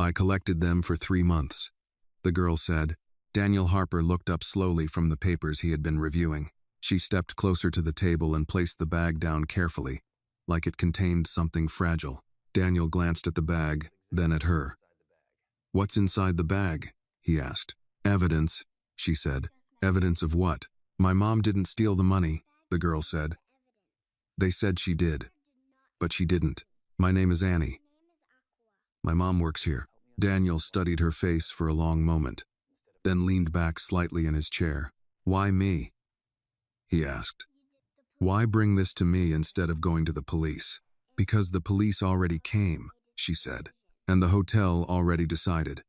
I collected them for 3 months, the girl said. Daniel Harper looked up slowly from the papers he had been reviewing. She stepped closer to the table and placed the bag down carefully, like it contained something fragile. Daniel glanced at the bag, then at her. "What's inside the bag?" he asked. "Evidence," she said. "Evidence of what?" "My mom didn't steal the money," the girl said. "They said she did, but she didn't. My name is Annie. My mom works here." Daniel studied her face for a long moment, then leaned back slightly in his chair. "Why me?" he asked. "Why bring this to me instead of going to the police?" "Because the police already came," she said, "and the hotel already decided.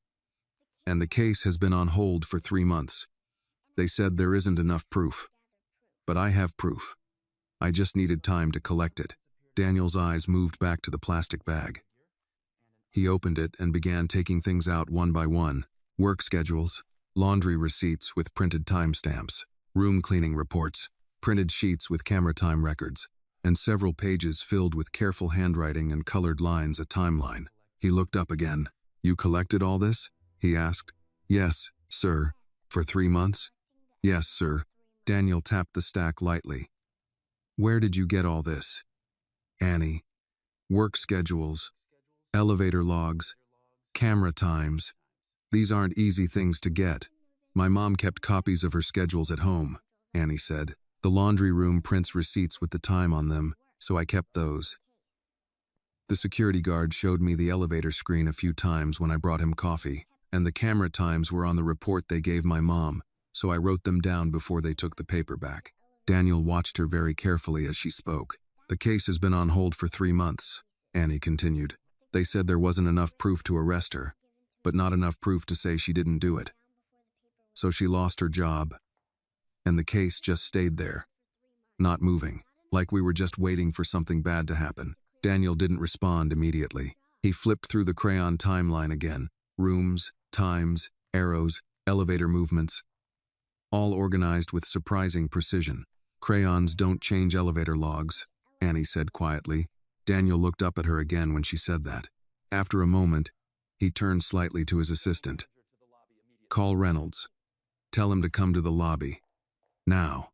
And the case has been on hold for 3 months. They said there isn't enough proof. But I have proof. I just needed time to collect it." Daniel's eyes moved back to the plastic bag. He opened it and began taking things out one by one. Work schedules, laundry receipts with printed timestamps, room cleaning reports, printed sheets with camera time records, and several pages filled with careful handwriting and colored lines, a timeline. He looked up again. "You collected all this?" he asked. "Yes, sir." "For 3 months?" "Yes, sir." Daniel tapped the stack lightly. "Where did you get all this?" "Annie. Work schedules, elevator logs, camera times. These aren't easy things to get. My mom kept copies of her schedules at home," Annie said. "The laundry room prints receipts with the time on them, so I kept those. The security guard showed me the elevator screen a few times when I brought him coffee, and the camera times were on the report they gave my mom, so I wrote them down before they took the paper back." Daniel watched her very carefully as she spoke. "The case has been on hold for 3 months, Annie continued. "They said there wasn't enough proof to arrest her, but not enough proof to say she didn't do it. So she lost her job, and the case just stayed there, not moving, like we were just waiting for something bad to happen." Daniel didn't respond immediately. He flipped through the crayon timeline again. Rooms, times, arrows, elevator movements, all organized with surprising precision. "Crayons don't change elevator logs," Annie said quietly. Daniel looked up at her again when she said that. After a moment, he turned slightly to his assistant. "Call Reynolds. Tell him to come to the lobby. Now."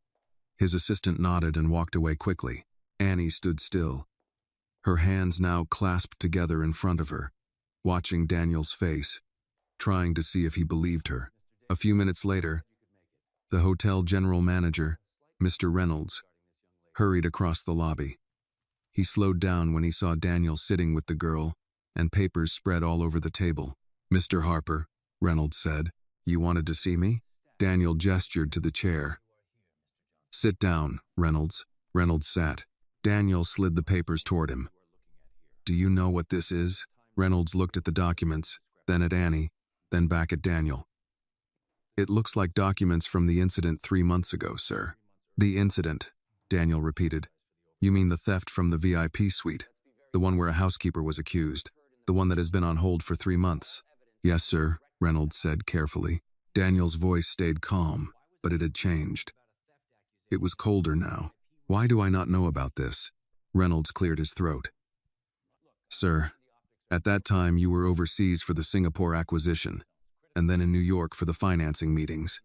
His assistant nodded and walked away quickly. Annie stood still, her hands now clasped together in front of her, watching Daniel's face, trying to see if he believed her. A few minutes later, the hotel general manager, Mr. Reynolds, hurried across the lobby. He slowed down when he saw Daniel sitting with the girl and papers spread all over the table. "Mr. Harper," Reynolds said, "you wanted to see me?" Daniel gestured to the chair. "Sit down, Reynolds." Reynolds sat. Daniel slid the papers toward him. "Do you know what this is?" Reynolds looked at the documents, then at Annie, then back at Daniel. "It looks like documents from the incident 3 months ago, sir." "The incident," Daniel repeated. "You mean the theft from the VIP suite, the one where a housekeeper was accused, the one that has been on hold for 3 months?" "Yes, sir," Reynolds said carefully. Daniel's voice stayed calm, but it had changed. It was colder now. "Why do I not know about this?" Reynolds cleared his throat. "Sir, at that time you were overseas for the Singapore acquisition, and then in New York for the financing meetings.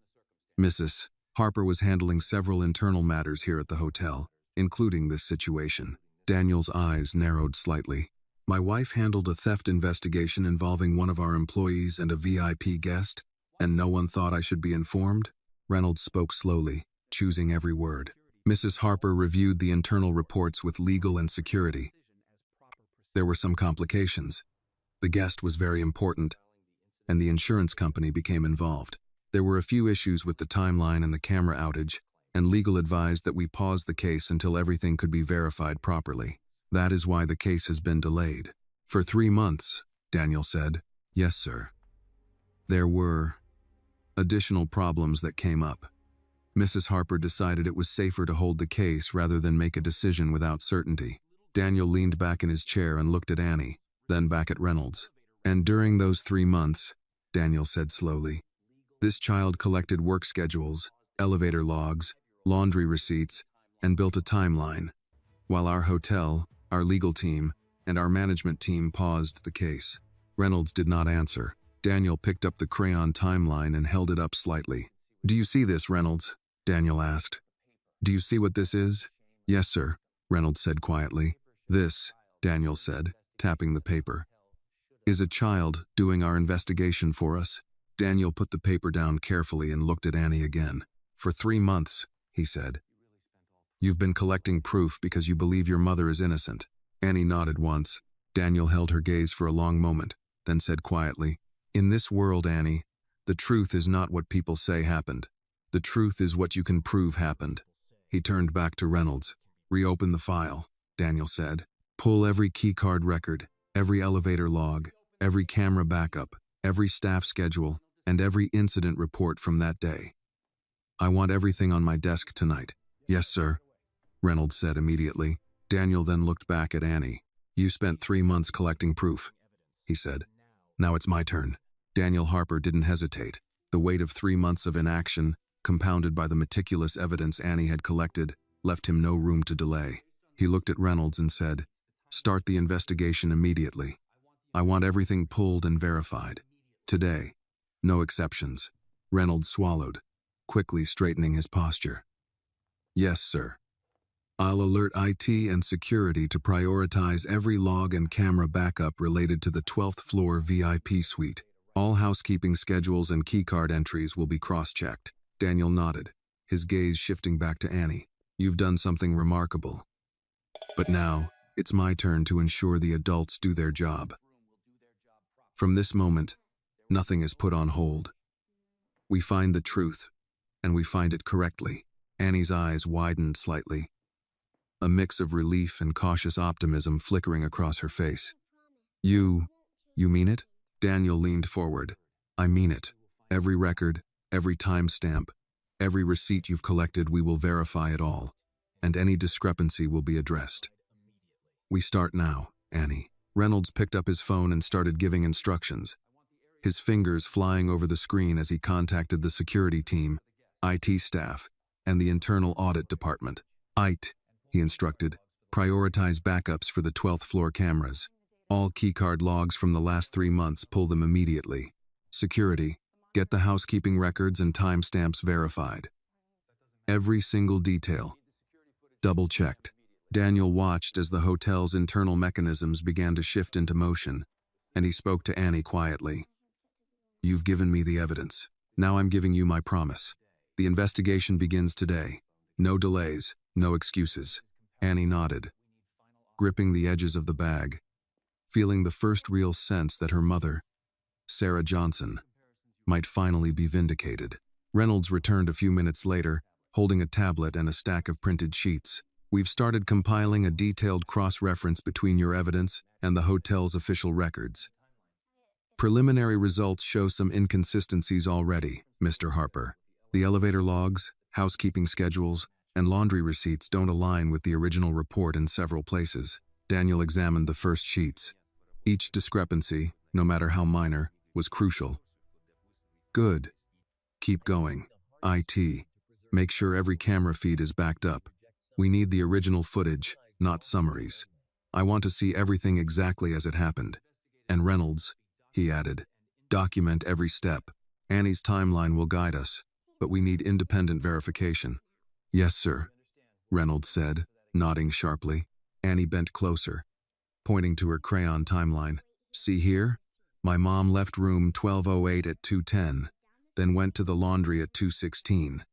Mrs. Harper was handling several internal matters here at the hotel, including this situation." Daniel's eyes narrowed slightly. "My wife handled a theft investigation involving one of our employees and a VIP guest, and no one thought I should be informed?" Reynolds spoke slowly, choosing every word. "Mrs. Harper reviewed the internal reports with legal and security. There were some complications. The guest was very important, and the insurance company became involved. There were a few issues with the timeline and the camera outage, and legal advised that we pause the case until everything could be verified properly. That is why the case has been delayed." "For 3 months, Daniel said. "Yes, sir. There were additional problems that came up. Mrs. Harper decided it was safer to hold the case rather than make a decision without certainty." Daniel leaned back in his chair and looked at Annie, then back at Reynolds. "And during those 3 months, Daniel said slowly, this child collected work schedules, elevator logs, laundry receipts, and built a timeline, while our hotel, our legal team, and our management team paused the case. Reynolds did not answer. Daniel picked up the crayon timeline and held it up slightly. "Do you see this, Reynolds?" Daniel asked. "Do you see what this is?" "Yes, sir," Reynolds said quietly. "This," Daniel said, tapping the paper, "is a child doing our investigation for us." Daniel put the paper down carefully and looked at Annie again. "For 3 months," he said. "You've been collecting proof because you believe your mother is innocent." Annie nodded once. Daniel held her gaze for a long moment, then said quietly, "In this world, Annie, the truth is not what people say happened. The truth is what you can prove happened." He turned back to Reynolds. "Reopen the file," Daniel said. "Pull every keycard record, every elevator log, every camera backup, every staff schedule, and every incident report from that day. I want everything on my desk tonight." "Yes, sir," Reynolds said immediately. Daniel then looked back at Annie. "You spent 3 months collecting proof," he said. "Now it's my turn." Daniel Harper didn't hesitate. The weight of 3 months of inaction, compounded by the meticulous evidence Annie had collected, left him no room to delay. He looked at Reynolds and said, "Start the investigation immediately. I want everything pulled and verified. Today. No exceptions." Reynolds swallowed, quickly straightening his posture. "Yes, sir. I'll alert IT and security to prioritize every log and camera backup related to the 12th floor VIP suite. All housekeeping schedules and keycard entries will be cross-checked." Daniel nodded, his gaze shifting back to Annie. "You've done something remarkable. But now, it's my turn to ensure the adults do their job. From this moment, nothing is put on hold. We find the truth, and we find it correctly." Annie's eyes widened slightly, a mix of relief and cautious optimism flickering across her face. You mean it?" Daniel leaned forward. "I mean it. Every record, every timestamp, every receipt you've collected, we will verify it all, and any discrepancy will be addressed. We start now, Annie." Reynolds picked up his phone and started giving instructions, his fingers flying over the screen as he contacted the security team, IT staff, and the internal audit department. "IT," he instructed, "prioritize backups for the 12th floor cameras. All keycard logs from the last 3 months, pull them immediately. Security, get the housekeeping records and timestamps verified. Every single detail. Double-checked." Daniel watched as the hotel's internal mechanisms began to shift into motion, and he spoke to Annie quietly. "You've given me the evidence. Now I'm giving you my promise. The investigation begins today. No delays, no excuses." Annie nodded, gripping the edges of the bag, feeling the first real sense that her mother, Sarah Johnson, might finally be vindicated. Reynolds returned a few minutes later, holding a tablet and a stack of printed sheets. "We've started compiling a detailed cross-reference between your evidence and the hotel's official records. Preliminary results show some inconsistencies already, Mr. Harper. The elevator logs, housekeeping schedules, and laundry receipts don't align with the original report in several places." Daniel examined the first sheets. Each discrepancy, no matter how minor, was crucial. "Good. Keep going. IT, make sure every camera feed is backed up. We need the original footage, not summaries. I want to see everything exactly as it happened. And Reynolds," he added, "document every step. Annie's timeline will guide us, but we need independent verification." "Yes, sir," Reynolds said, nodding sharply. Annie bent closer, pointing to her crayon timeline. "See here? My mom left room 1208 at 2:10, then went to the laundry at 2:16.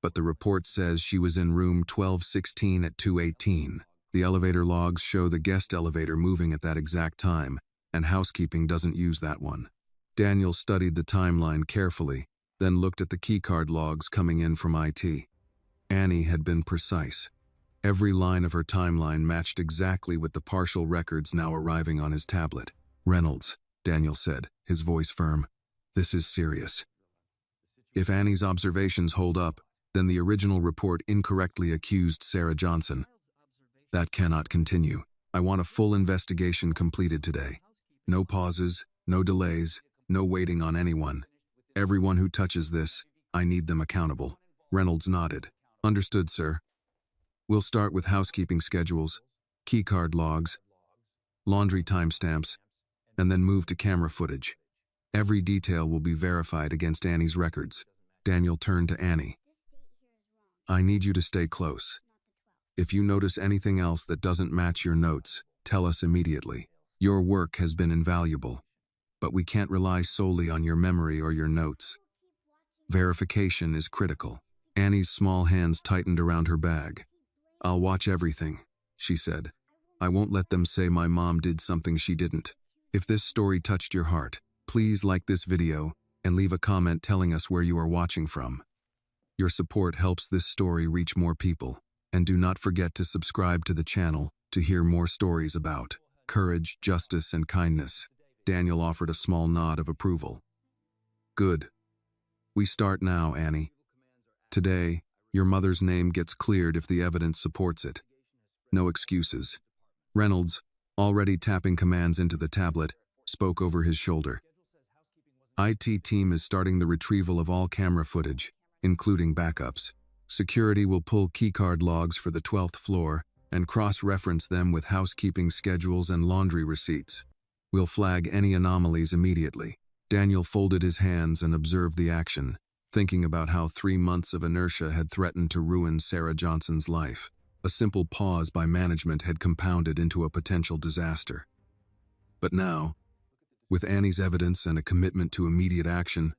But the report says she was in room 1216 at 2:18. The elevator logs show the guest elevator moving at that exact time, and housekeeping doesn't use that one." Daniel studied the timeline carefully, then looked at the keycard logs coming in from IT. Annie had been precise. Every line of her timeline matched exactly with the partial records now arriving on his tablet. "Reynolds," Daniel said, his voice firm, "this is serious. If Annie's observations hold up, then the original report incorrectly accused Sarah Johnson. That cannot continue. I want a full investigation completed today. No pauses, no delays, no waiting on anyone. Everyone who touches this, I need them accountable." Reynolds nodded. "Understood, sir. We'll start with housekeeping schedules, keycard logs, laundry timestamps, and then move to camera footage. Every detail will be verified against Annie's records. Daniel turned to Annie. I need you to stay close. If you notice anything else that doesn't match your notes, tell us immediately. Your work has been invaluable, but we can't rely solely on your memory or your notes. Verification is critical. Annie's small hands tightened around her bag. I'll watch everything, she said. I won't let them say my mom did something she didn't. If this story touched your heart, please like this video and leave a comment telling us where you are watching from. Your support helps this story reach more people, and do not forget to subscribe to the channel to hear more stories about courage, justice, and kindness. Daniel offered a small nod of approval. Good. We start now, Annie. Today, your mother's name gets cleared if the evidence supports it. No excuses. Reynolds, already tapping commands into the tablet, spoke over his shoulder. IT team is starting the retrieval of all camera footage, including backups. Security will pull keycard logs for the 12th floor and cross-reference them with housekeeping schedules and laundry receipts. We'll flag any anomalies immediately. Daniel folded his hands and observed the action, thinking about how 3 months of inertia had threatened to ruin Sarah Johnson's life. A simple pause by management had compounded into a potential disaster. But now, with Annie's evidence and a commitment to immediate action,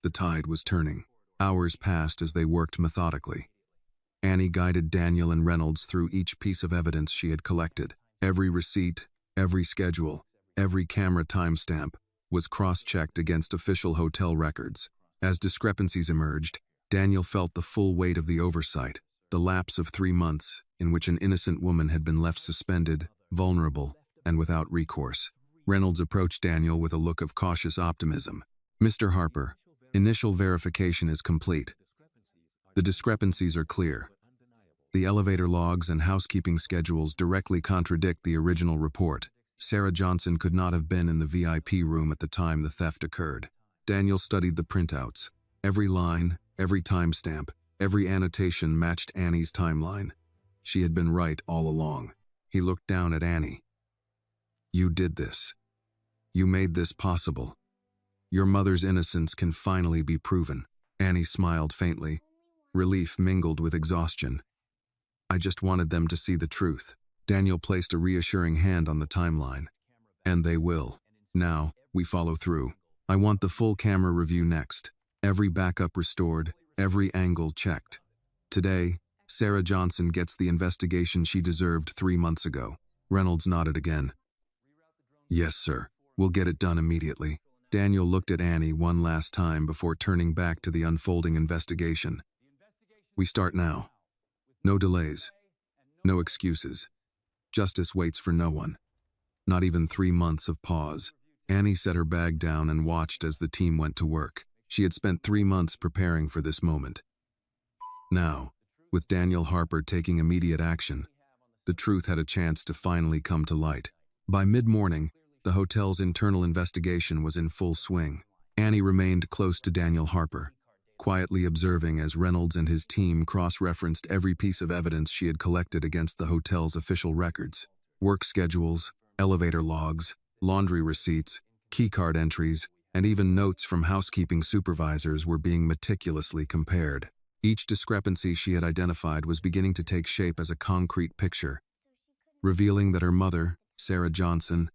the tide was turning. Hours passed as they worked methodically. Annie guided Daniel and Reynolds through each piece of evidence she had collected. Every receipt, every schedule, every camera timestamp was cross-checked against official hotel records. As discrepancies emerged, Daniel felt the full weight of the oversight, the lapse of 3 months in which an innocent woman had been left suspended, vulnerable, and without recourse. Reynolds approached Daniel with a look of cautious optimism. Mr. Harper, initial verification is complete. The discrepancies are clear. The elevator logs and housekeeping schedules directly contradict the original report. Sarah Johnson could not have been in the VIP room at the time the theft occurred. Daniel studied the printouts. Every line, every timestamp, every annotation matched Annie's timeline. She had been right all along. He looked down at Annie. You did this. You made this possible. Your mother's innocence can finally be proven. Annie smiled faintly. Relief mingled with exhaustion. I just wanted them to see the truth. Daniel placed a reassuring hand on the timeline. And they will. Now, we follow through. I want the full camera review next. Every backup restored, every angle checked. Today, Sarah Johnson gets the investigation she deserved 3 months ago. Reynolds nodded again. Yes, sir. We'll get it done immediately. Daniel looked at Annie one last time before turning back to the unfolding investigation. We start now. No delays. No excuses. Justice waits for no one. Not even 3 months of pause. Annie set her bag down and watched as the team went to work. She had spent 3 months preparing for this moment. Now, with Daniel Harper taking immediate action, the truth had a chance to finally come to light. By mid-morning, the hotel's internal investigation was in full swing. Annie remained close to Daniel Harper, quietly observing as Reynolds and his team cross-referenced every piece of evidence she had collected against the hotel's official records. Work schedules, elevator logs, laundry receipts, keycard entries, and even notes from housekeeping supervisors were being meticulously compared. Each discrepancy she had identified was beginning to take shape as a concrete picture, revealing that her mother, Sarah Johnson,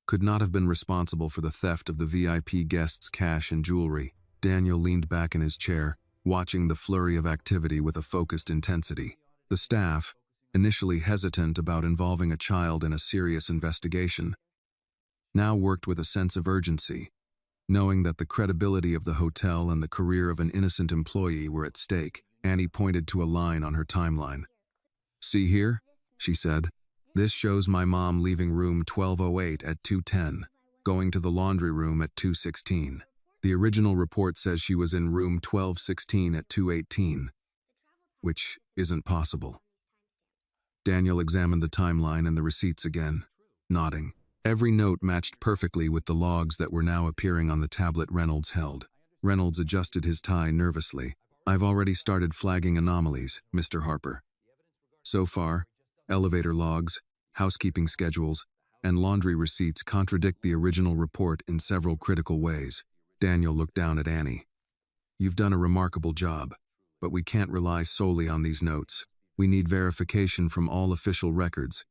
could not have been responsible for the theft of the VIP guests' cash and jewelry. Daniel leaned back in his chair, watching the flurry of activity with a focused intensity. The staff, initially hesitant about involving a child in a serious investigation, now worked with a sense of urgency, knowing that the credibility of the hotel and the career of an innocent employee were at stake. Annie pointed to a line on her timeline. See here, she said. This shows my mom leaving room 1208 at 2:10, going to the laundry room at 2:16. The original report says she was in room 1216 at 2:18, which isn't possible. Daniel examined the timeline and the receipts again, nodding. Every note matched perfectly with the logs that were now appearing on the tablet Reynolds held. Reynolds adjusted his tie nervously. I've already started flagging anomalies, Mr. Harper. So far, elevator logs, housekeeping schedules, and laundry receipts contradict the original report in several critical ways. Daniel looked down at Annie. You've done a remarkable job, but we can't rely solely on these notes. We need verification from all official records.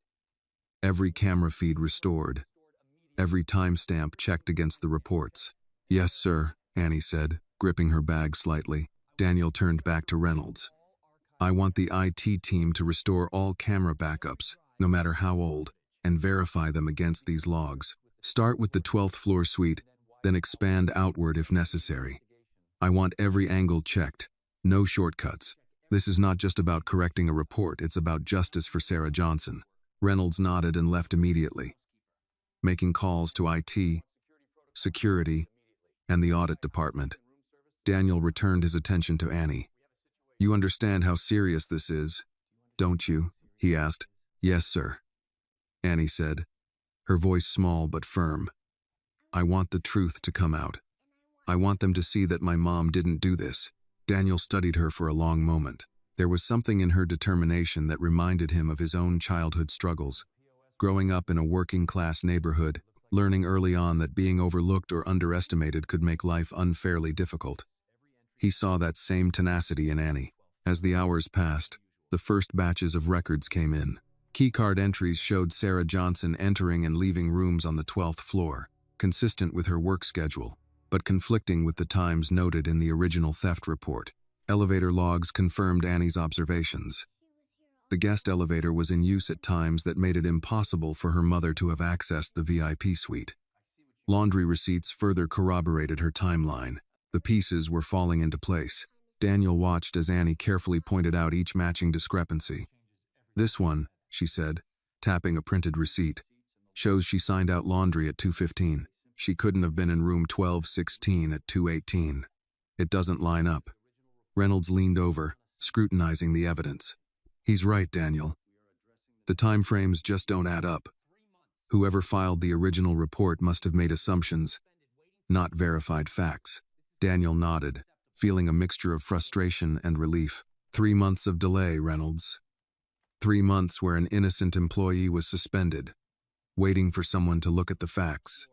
Every camera feed restored. Every timestamp checked against the reports. Yes, sir, Annie said, gripping her bag slightly. Daniel turned back to Reynolds. I want the IT team to restore all camera backups, no matter how old, and verify them against these logs. Start with the 12th floor suite, then expand outward if necessary. I want every angle checked. No shortcuts. This is not just about correcting a report, it's about justice for Sarah Johnson. Reynolds nodded and left immediately, making calls to IT, security, and the audit department. Daniel returned his attention to Annie. You understand how serious this is, don't you? He asked. Yes, sir, Annie said, her voice small but firm. I want the truth to come out. I want them to see that my mom didn't do this. Daniel studied her for a long moment. There was something in her determination that reminded him of his own childhood struggles. Growing up in a working-class neighborhood, learning early on that being overlooked or underestimated could make life unfairly difficult. He saw that same tenacity in Annie. As the hours passed, the first batches of records came in. Keycard entries showed Sarah Johnson entering and leaving rooms on the 12th floor, consistent with her work schedule, but conflicting with the times noted in the original theft report. Elevator logs confirmed Annie's observations. The guest elevator was in use at times that made it impossible for her mother to have accessed the VIP suite. Laundry receipts further corroborated her timeline. The pieces were falling into place. Daniel watched as Annie carefully pointed out each matching discrepancy. This one, she said, tapping a printed receipt, shows she signed out laundry at 2:15. She couldn't have been in room 1216 at 2:18. It doesn't line up. Reynolds leaned over, scrutinizing the evidence. He's right, Daniel. The time frames just don't add up. Whoever filed the original report must have made assumptions, not verified facts. Daniel nodded, feeling a mixture of frustration and relief. 3 months of delay, Reynolds. 3 months where an innocent employee was suspended, waiting for someone to look at the facts.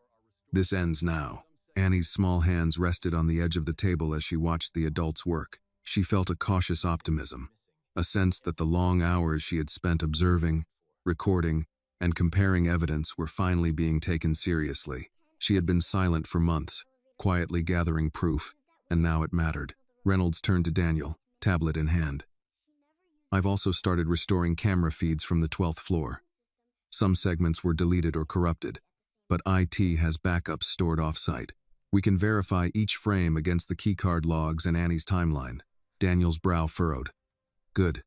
This ends now. Annie's small hands rested on the edge of the table as she watched the adults work. She felt a cautious optimism, a sense that the long hours she had spent observing, recording, and comparing evidence were finally being taken seriously. She had been silent for months, quietly gathering proof, and now it mattered. Reynolds turned to Daniel, tablet in hand. I've also started restoring camera feeds from the 12th floor. Some segments were deleted or corrupted, but IT has backups stored off-site. We can verify each frame against the keycard logs and Annie's timeline. Daniel's brow furrowed. Good.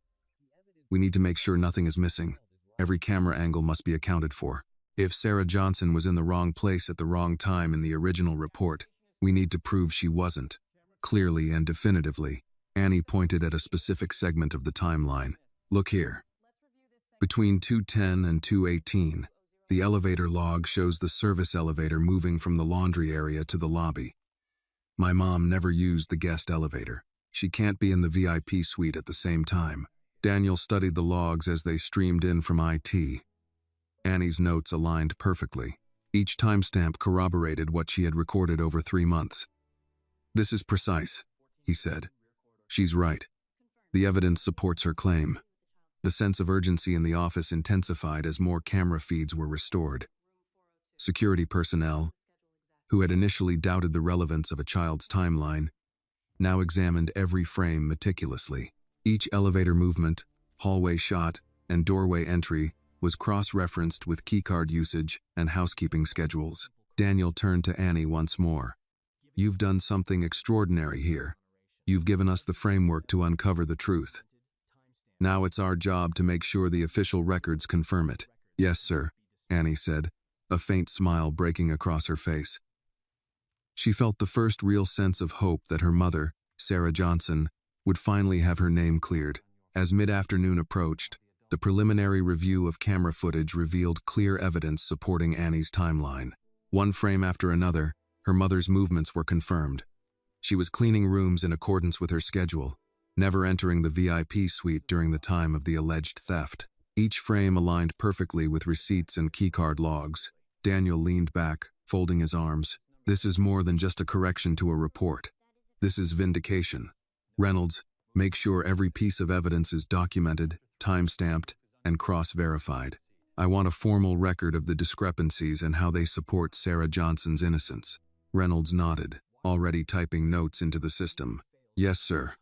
We need to make sure nothing is missing. Every camera angle must be accounted for. If Sarah Johnson was in the wrong place at the wrong time in the original report, we need to prove she wasn't. Clearly and definitively, Annie pointed at a specific segment of the timeline. Look here. Between 2:10 and 2:18, the elevator log shows the service elevator moving from the laundry area to the lobby. My mom never used the guest elevator. She can't be in the VIP suite at the same time. Daniel studied the logs as they streamed in from IT. Annie's notes aligned perfectly. Each timestamp corroborated what she had recorded over 3 months. This is precise, he said. She's right. The evidence supports her claim. The sense of urgency in the office intensified as more camera feeds were restored. Security personnel, who had initially doubted the relevance of a child's timeline, now examined every frame meticulously. Each elevator movement, hallway shot, and doorway entry was cross-referenced with keycard usage and housekeeping schedules. Daniel turned to Annie once more. You've done something extraordinary here. You've given us the framework to uncover the truth. Now it's our job to make sure the official records confirm it. Yes, sir, Annie said, a faint smile breaking across her face. She felt the first real sense of hope that her mother, Sarah Johnson, would finally have her name cleared. As mid-afternoon approached, the preliminary review of camera footage revealed clear evidence supporting Annie's timeline. One frame after another, her mother's movements were confirmed. She was cleaning rooms in accordance with her schedule, never entering the VIP suite during the time of the alleged theft. Each frame aligned perfectly with receipts and keycard logs. Daniel leaned back, folding his arms. This is more than just a correction to a report. This is vindication. Reynolds, make sure every piece of evidence is documented, time-stamped, and cross-verified. I want a formal record of the discrepancies and how they support Sarah Johnson's innocence. Reynolds nodded, already typing notes into the system. Yes, sir.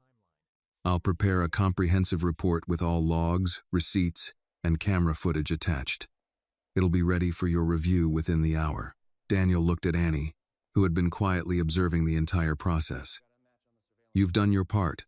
I'll prepare a comprehensive report with all logs, receipts, and camera footage attached. It'll be ready for your review within the hour. Daniel looked at Annie, who had been quietly observing the entire process. You've done your part.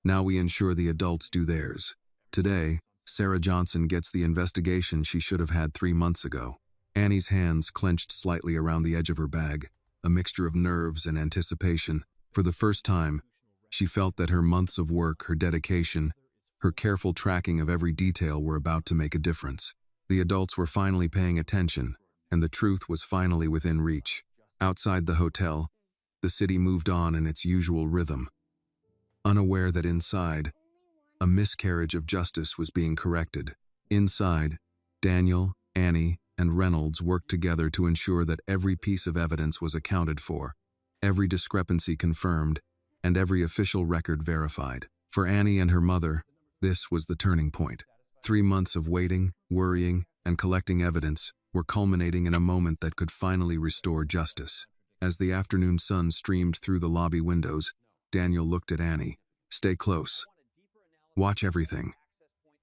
Now we ensure the adults do theirs. Today, Sarah Johnson gets the investigation she should have had 3 months ago. Annie's hands clenched slightly around the edge of her bag, a mixture of nerves and anticipation. For the first time, she felt that her months of work, her dedication, her careful tracking of every detail were about to make a difference. The adults were finally paying attention, and the truth was finally within reach. Outside the hotel, the city moved on in its usual rhythm, unaware that inside, a miscarriage of justice was being corrected. Inside, Daniel, Annie, and Reynolds worked together to ensure that every piece of evidence was accounted for, every discrepancy confirmed, and every official record verified. For Annie and her mother, this was the turning point. 3 months of waiting, worrying, and collecting evidence were culminating in a moment that could finally restore justice. As the afternoon sun streamed through the lobby windows, Daniel looked at Annie. Stay close. Watch everything.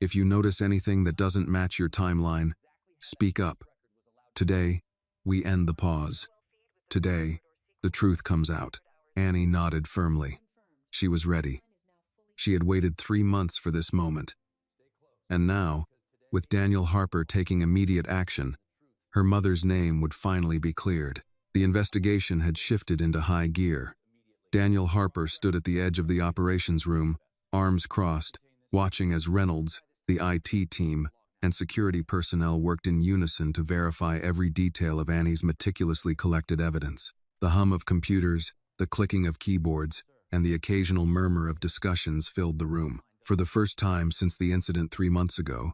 If you notice anything that doesn't match your timeline, speak up. Today, we end the pause. Today, the truth comes out. Annie nodded firmly. She was ready. She had waited 3 months for this moment. And now, with Daniel Harper taking immediate action, her mother's name would finally be cleared. The investigation had shifted into high gear. Daniel Harper stood at the edge of the operations room, arms crossed, watching as Reynolds, the IT team, and security personnel worked in unison to verify every detail of Annie's meticulously collected evidence. The hum of computers, the clicking of keyboards, and the occasional murmur of discussions filled the room. For the first time since the incident 3 months ago,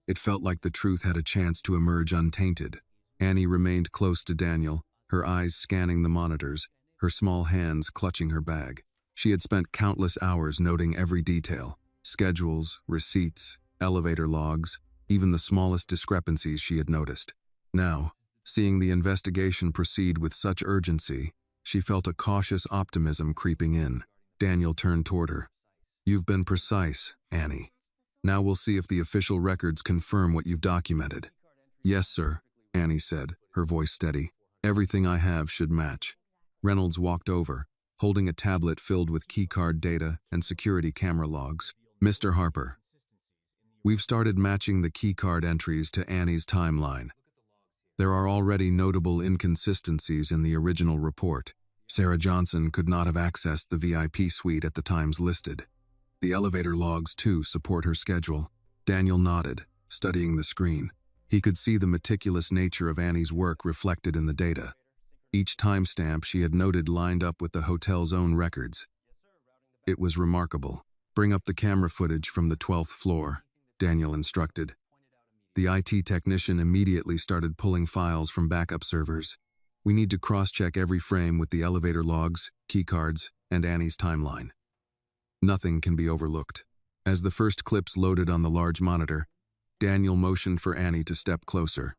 it felt like the truth had a chance to emerge untainted. Annie remained close to Daniel, her eyes scanning the monitors, her small hands clutching her bag. She had spent countless hours noting every detail: schedules, receipts, elevator logs, even the smallest discrepancies she had noticed. Now, seeing the investigation proceed with such urgency, she felt a cautious optimism creeping in. Daniel turned toward her. You've been precise, Annie. Now we'll see if the official records confirm what you've documented. Yes, sir, Annie said, her voice steady. Everything I have should match. Reynolds walked over, holding a tablet filled with keycard data and security camera logs. Mr. Harper, we've started matching the keycard entries to Annie's timeline. There are already notable inconsistencies in the original report. Sarah Johnson could not have accessed the VIP suite at the times listed. The elevator logs, too, support her schedule. Daniel nodded, studying the screen. He could see the meticulous nature of Annie's work reflected in the data. Each timestamp she had noted lined up with the hotel's own records. It was remarkable. Bring up the camera footage from the 12th floor, Daniel instructed. The IT technician immediately started pulling files from backup servers. We need to cross-check every frame with the elevator logs, keycards, and Annie's timeline. Nothing can be overlooked. As the first clips loaded on the large monitor, Daniel motioned for Annie to step closer.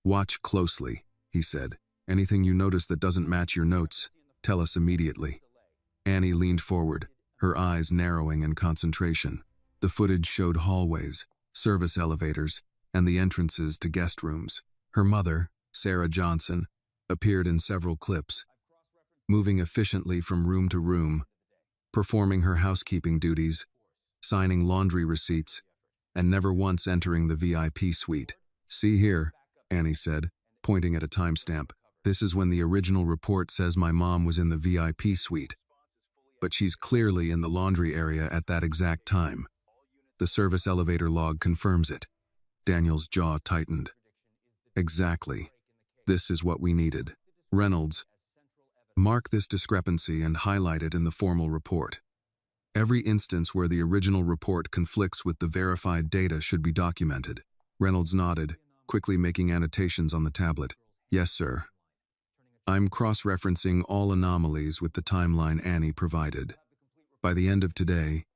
Watch closely, he said. Anything you notice that doesn't match your notes, tell us immediately. Annie leaned forward, her eyes narrowing in concentration. The footage showed hallways, service elevators, and the entrances to guest rooms. Her mother, Sarah Johnson, appeared in several clips, moving efficiently from room to room, performing her housekeeping duties, signing laundry receipts, and never once entering the VIP suite. See here, Annie said, pointing at a timestamp. This is when the original report says my mom was in the VIP suite, but she's clearly in the laundry area at that exact time. The service elevator log confirms it. Daniel's jaw tightened. Exactly. This is what we needed. Reynolds, mark this discrepancy and highlight it in the formal report. Every instance where the original report conflicts with the verified data should be documented. Reynolds nodded, quickly making annotations on the tablet. Yes, sir. I'm cross-referencing all anomalies with the timeline Annie provided. By the end of today,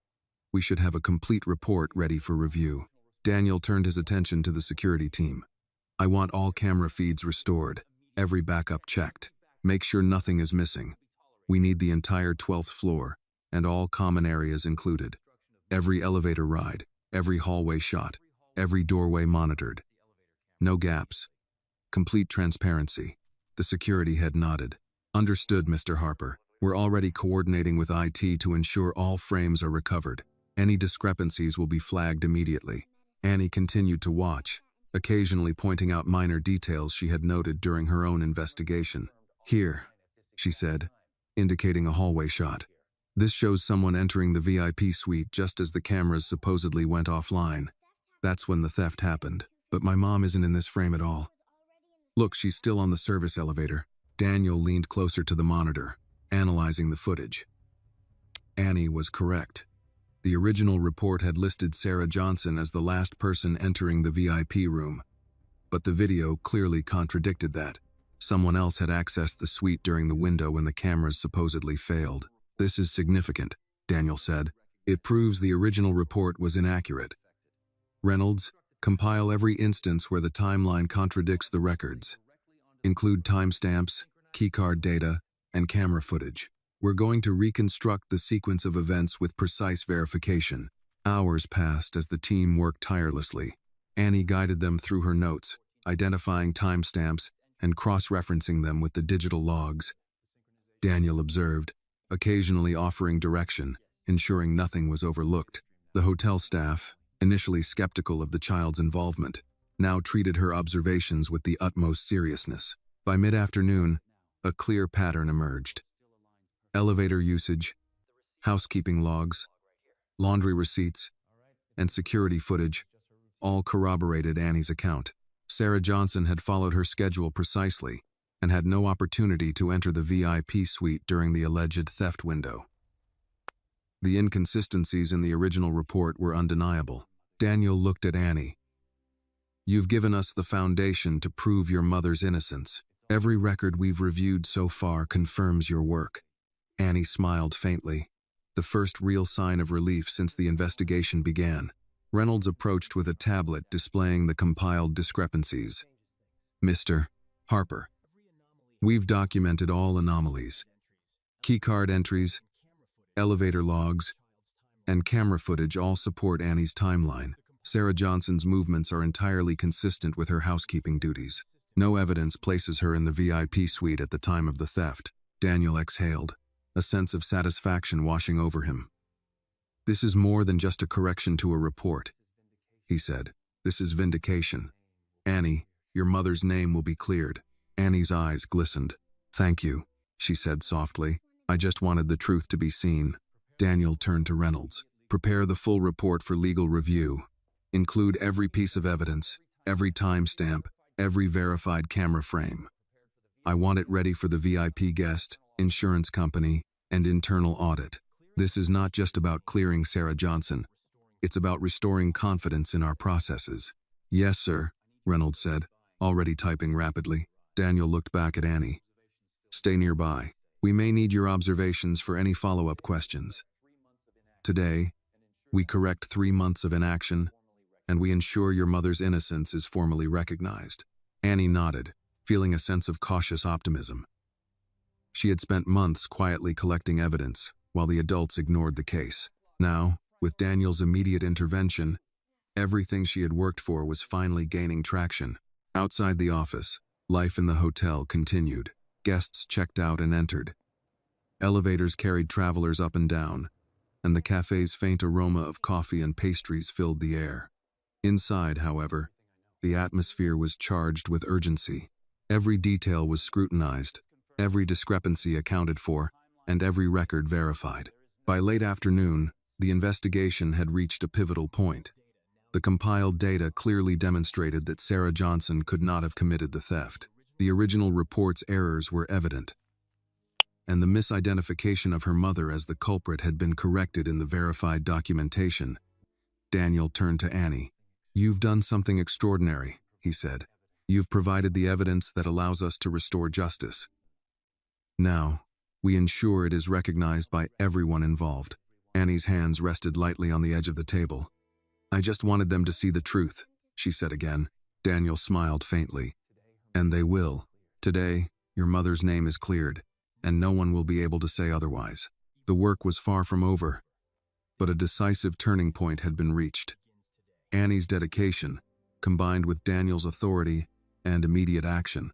we should have a complete report ready for review. Daniel turned his attention to the security team. I want all camera feeds restored, every backup checked. Make sure nothing is missing. We need the entire 12th floor, and all common areas included. Every elevator ride, every hallway shot, every doorway monitored. No gaps. Complete transparency. The security head nodded. Understood, Mr. Harper. We're already coordinating with IT to ensure all frames are recovered. Any discrepancies will be flagged immediately. Annie continued to watch, occasionally pointing out minor details she had noted during her own investigation. Here, she said, indicating a hallway shot. This shows someone entering the VIP suite just as the cameras supposedly went offline. That's when the theft happened. But my mom isn't in this frame at all. Look, she's still on the service elevator. Daniel leaned closer to the monitor, analyzing the footage. Annie was correct. The original report had listed Sarah Johnson as the last person entering the VIP room. But the video clearly contradicted that. Someone else had accessed the suite during the window when the cameras supposedly failed. This is significant, Daniel said. It proves the original report was inaccurate. Reynolds, compile every instance where the timeline contradicts the records. Include timestamps, keycard data, and camera footage. We're going to reconstruct the sequence of events with precise verification. Hours passed as the team worked tirelessly. Annie guided them through her notes, identifying timestamps and cross-referencing them with the digital logs. Daniel observed, occasionally offering direction, ensuring nothing was overlooked. The hotel staff, initially skeptical of the child's involvement, now treated her observations with the utmost seriousness. By mid-afternoon, a clear pattern emerged. Elevator usage, housekeeping logs, laundry receipts, and security footage all corroborated Annie's account. Sarah Johnson had followed her schedule precisely and had no opportunity to enter the VIP suite during the alleged theft window. The inconsistencies in the original report were undeniable. Daniel looked at Annie. You've given us the foundation to prove your mother's innocence. Every record we've reviewed so far confirms your work. Annie smiled faintly, the first real sign of relief since the investigation began. Reynolds approached with a tablet displaying the compiled discrepancies. Mr. Harper, we've documented all anomalies. Keycard entries, elevator logs, and camera footage all support Annie's timeline. Sarah Johnson's movements are entirely consistent with her housekeeping duties. No evidence places her in the VIP suite at the time of the theft. Daniel exhaled, a sense of satisfaction washing over him. This is more than just a correction to a report, he said. This is vindication. Annie, your mother's name will be cleared. Annie's eyes glistened. Thank you, she said softly. I just wanted the truth to be seen. Daniel turned to Reynolds. Prepare the full report for legal review. Include every piece of evidence, every timestamp, every verified camera frame. I want it ready for the VIP guest, insurance company, and internal audit. This is not just about clearing Sarah Johnson. It's about restoring confidence in our processes. Yes, sir, Reynolds said, already typing rapidly. Daniel looked back at Annie. Stay nearby. We may need your observations for any follow-up questions. Today, we correct 3 months of inaction, and we ensure your mother's innocence is formally recognized. Annie nodded, feeling a sense of cautious optimism. She had spent months quietly collecting evidence, while the adults ignored the case. Now, with Daniel's immediate intervention, everything she had worked for was finally gaining traction. Outside the office, life in the hotel continued. Guests checked out and entered. Elevators carried travelers up and down, and the cafe's faint aroma of coffee and pastries filled the air. Inside, however, the atmosphere was charged with urgency. Every detail was scrutinized, every discrepancy accounted for, and every record verified. By late afternoon, the investigation had reached a pivotal point. The compiled data clearly demonstrated that Sarah Johnson could not have committed the theft. The original report's errors were evident. and the misidentification of her mother as the culprit had been corrected in the verified documentation. Daniel turned to Annie. "You've done something extraordinary," he said. "You've provided the evidence that allows us to restore justice. Now, we ensure it is recognized by everyone involved." Annie's hands rested lightly on the edge of the table. "I just wanted them to see the truth," she said again. Daniel smiled faintly. "And they will. Today, your mother's name is cleared, and no one will be able to say otherwise." The work was far from over, but a decisive turning point had been reached. Annie's dedication, combined with Daniel's authority and immediate action,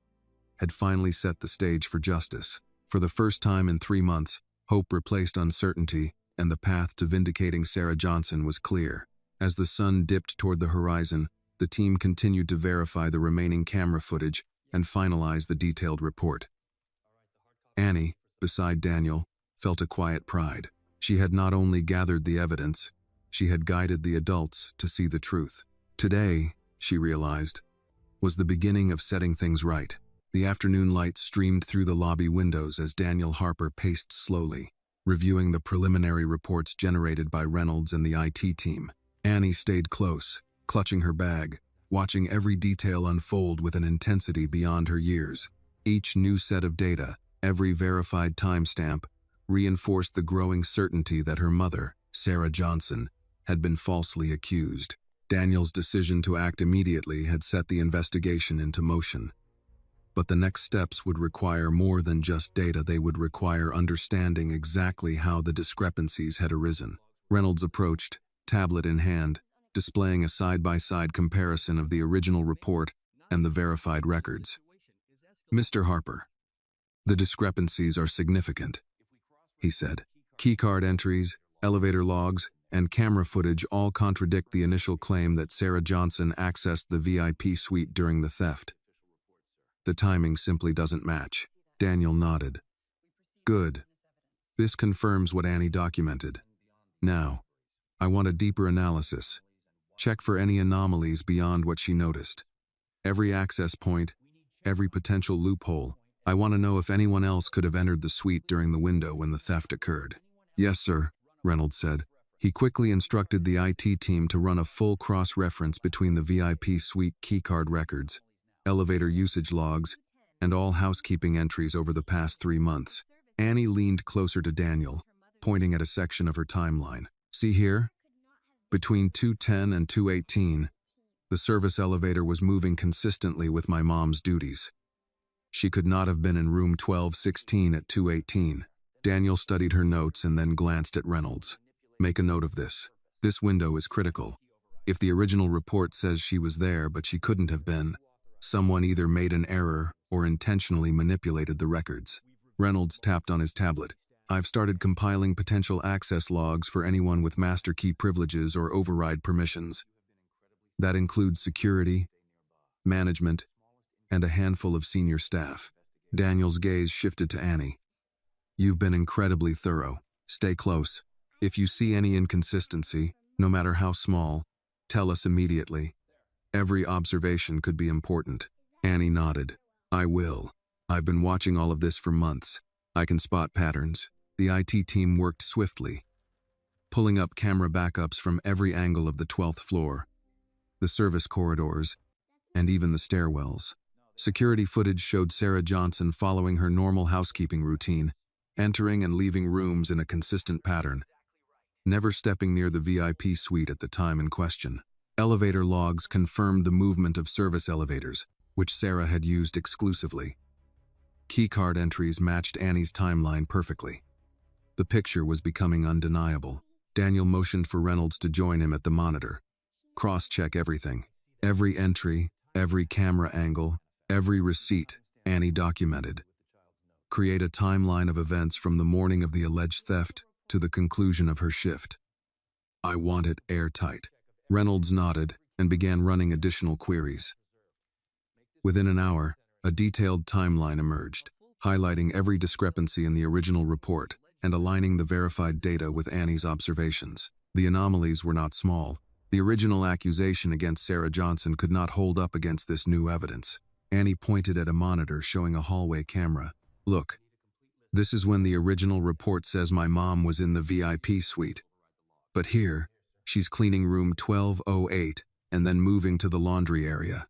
had finally set the stage for justice. For the first time in 3 months, hope replaced uncertainty, and the path to vindicating Sarah Johnson was clear. As the sun dipped toward the horizon, the team continued to verify the remaining camera footage and finalize the detailed report. Annie, beside Daniel, felt a quiet pride. She had not only gathered the evidence, she had guided the adults to see the truth. Today, she realized, was the beginning of setting things right. The afternoon light streamed through the lobby windows as Daniel Harper paced slowly, reviewing the preliminary reports generated by Reynolds and the IT team. Annie stayed close, clutching her bag, watching every detail unfold with an intensity beyond her years. Each new set of data, every verified timestamp, reinforced the growing certainty that her mother, Sarah Johnson, had been falsely accused. Daniel's decision to act immediately had set the investigation into motion. But the next steps would require more than just data. They would require understanding exactly how the discrepancies had arisen. Reynolds approached, tablet in hand, displaying a side-by-side comparison of the original report and the verified records. "Mr. Harper, the discrepancies are significant," he said. "Keycard entries, elevator logs, and camera footage all contradict the initial claim that Sarah Johnson accessed the VIP suite during the theft. The timing simply doesn't match." Daniel nodded. "Good. This confirms what Annie documented. Now, I want a deeper analysis. Check for any anomalies beyond what she noticed. Every access point, every potential loophole. I want to know if anyone else could have entered the suite during the window when the theft occurred." "Yes, sir," Reynolds said. He quickly instructed the IT team to run a full cross-reference between the VIP suite keycard records, elevator usage logs, and all housekeeping entries over the past 3 months. Annie leaned closer to Daniel, pointing at a section of her timeline. "See here? Between 2:10 and 2:18, the service elevator was moving consistently with my mom's duties. She could not have been in room 1216 at 2:18. Daniel studied her notes and then glanced at Reynolds. "Make a note of this. This window is critical. If the original report says she was there but she couldn't have been, someone either made an error or intentionally manipulated the records." Reynolds tapped on his tablet. "I've started compiling potential access logs for anyone with master key privileges or override permissions. That includes security, management, and a handful of senior staff." Daniel's gaze shifted to Annie. "You've been incredibly thorough. Stay close. If you see any inconsistency, no matter how small, tell us immediately. Every observation could be important." Annie nodded. "I will. I've been watching all of this for months. I can spot patterns." The IT team worked swiftly, pulling up camera backups from every angle of the 12th floor, the service corridors, and even the stairwells. Security footage showed Sarah Johnson following her normal housekeeping routine, entering and leaving rooms in a consistent pattern, never stepping near the VIP suite at the time in question. Elevator logs confirmed the movement of service elevators, which Sarah had used exclusively. Keycard entries matched Annie's timeline perfectly. The picture was becoming undeniable. Daniel motioned for Reynolds to join him at the monitor. "Cross-check everything. Every entry, every camera angle, every receipt," Annie documented. "Create a timeline of events from the morning of the alleged theft to the conclusion of her shift. I want it airtight." Reynolds nodded and began running additional queries. Within an hour, a detailed timeline emerged, highlighting every discrepancy in the original report and aligning the verified data with Annie's observations. The anomalies were not small. The original accusation against Sarah Johnson could not hold up against this new evidence. Annie pointed at a monitor showing a hallway camera. "Look, This is when the original report says my mom was in the VIP suite. But here, she's cleaning room 1208 and then moving to the laundry area.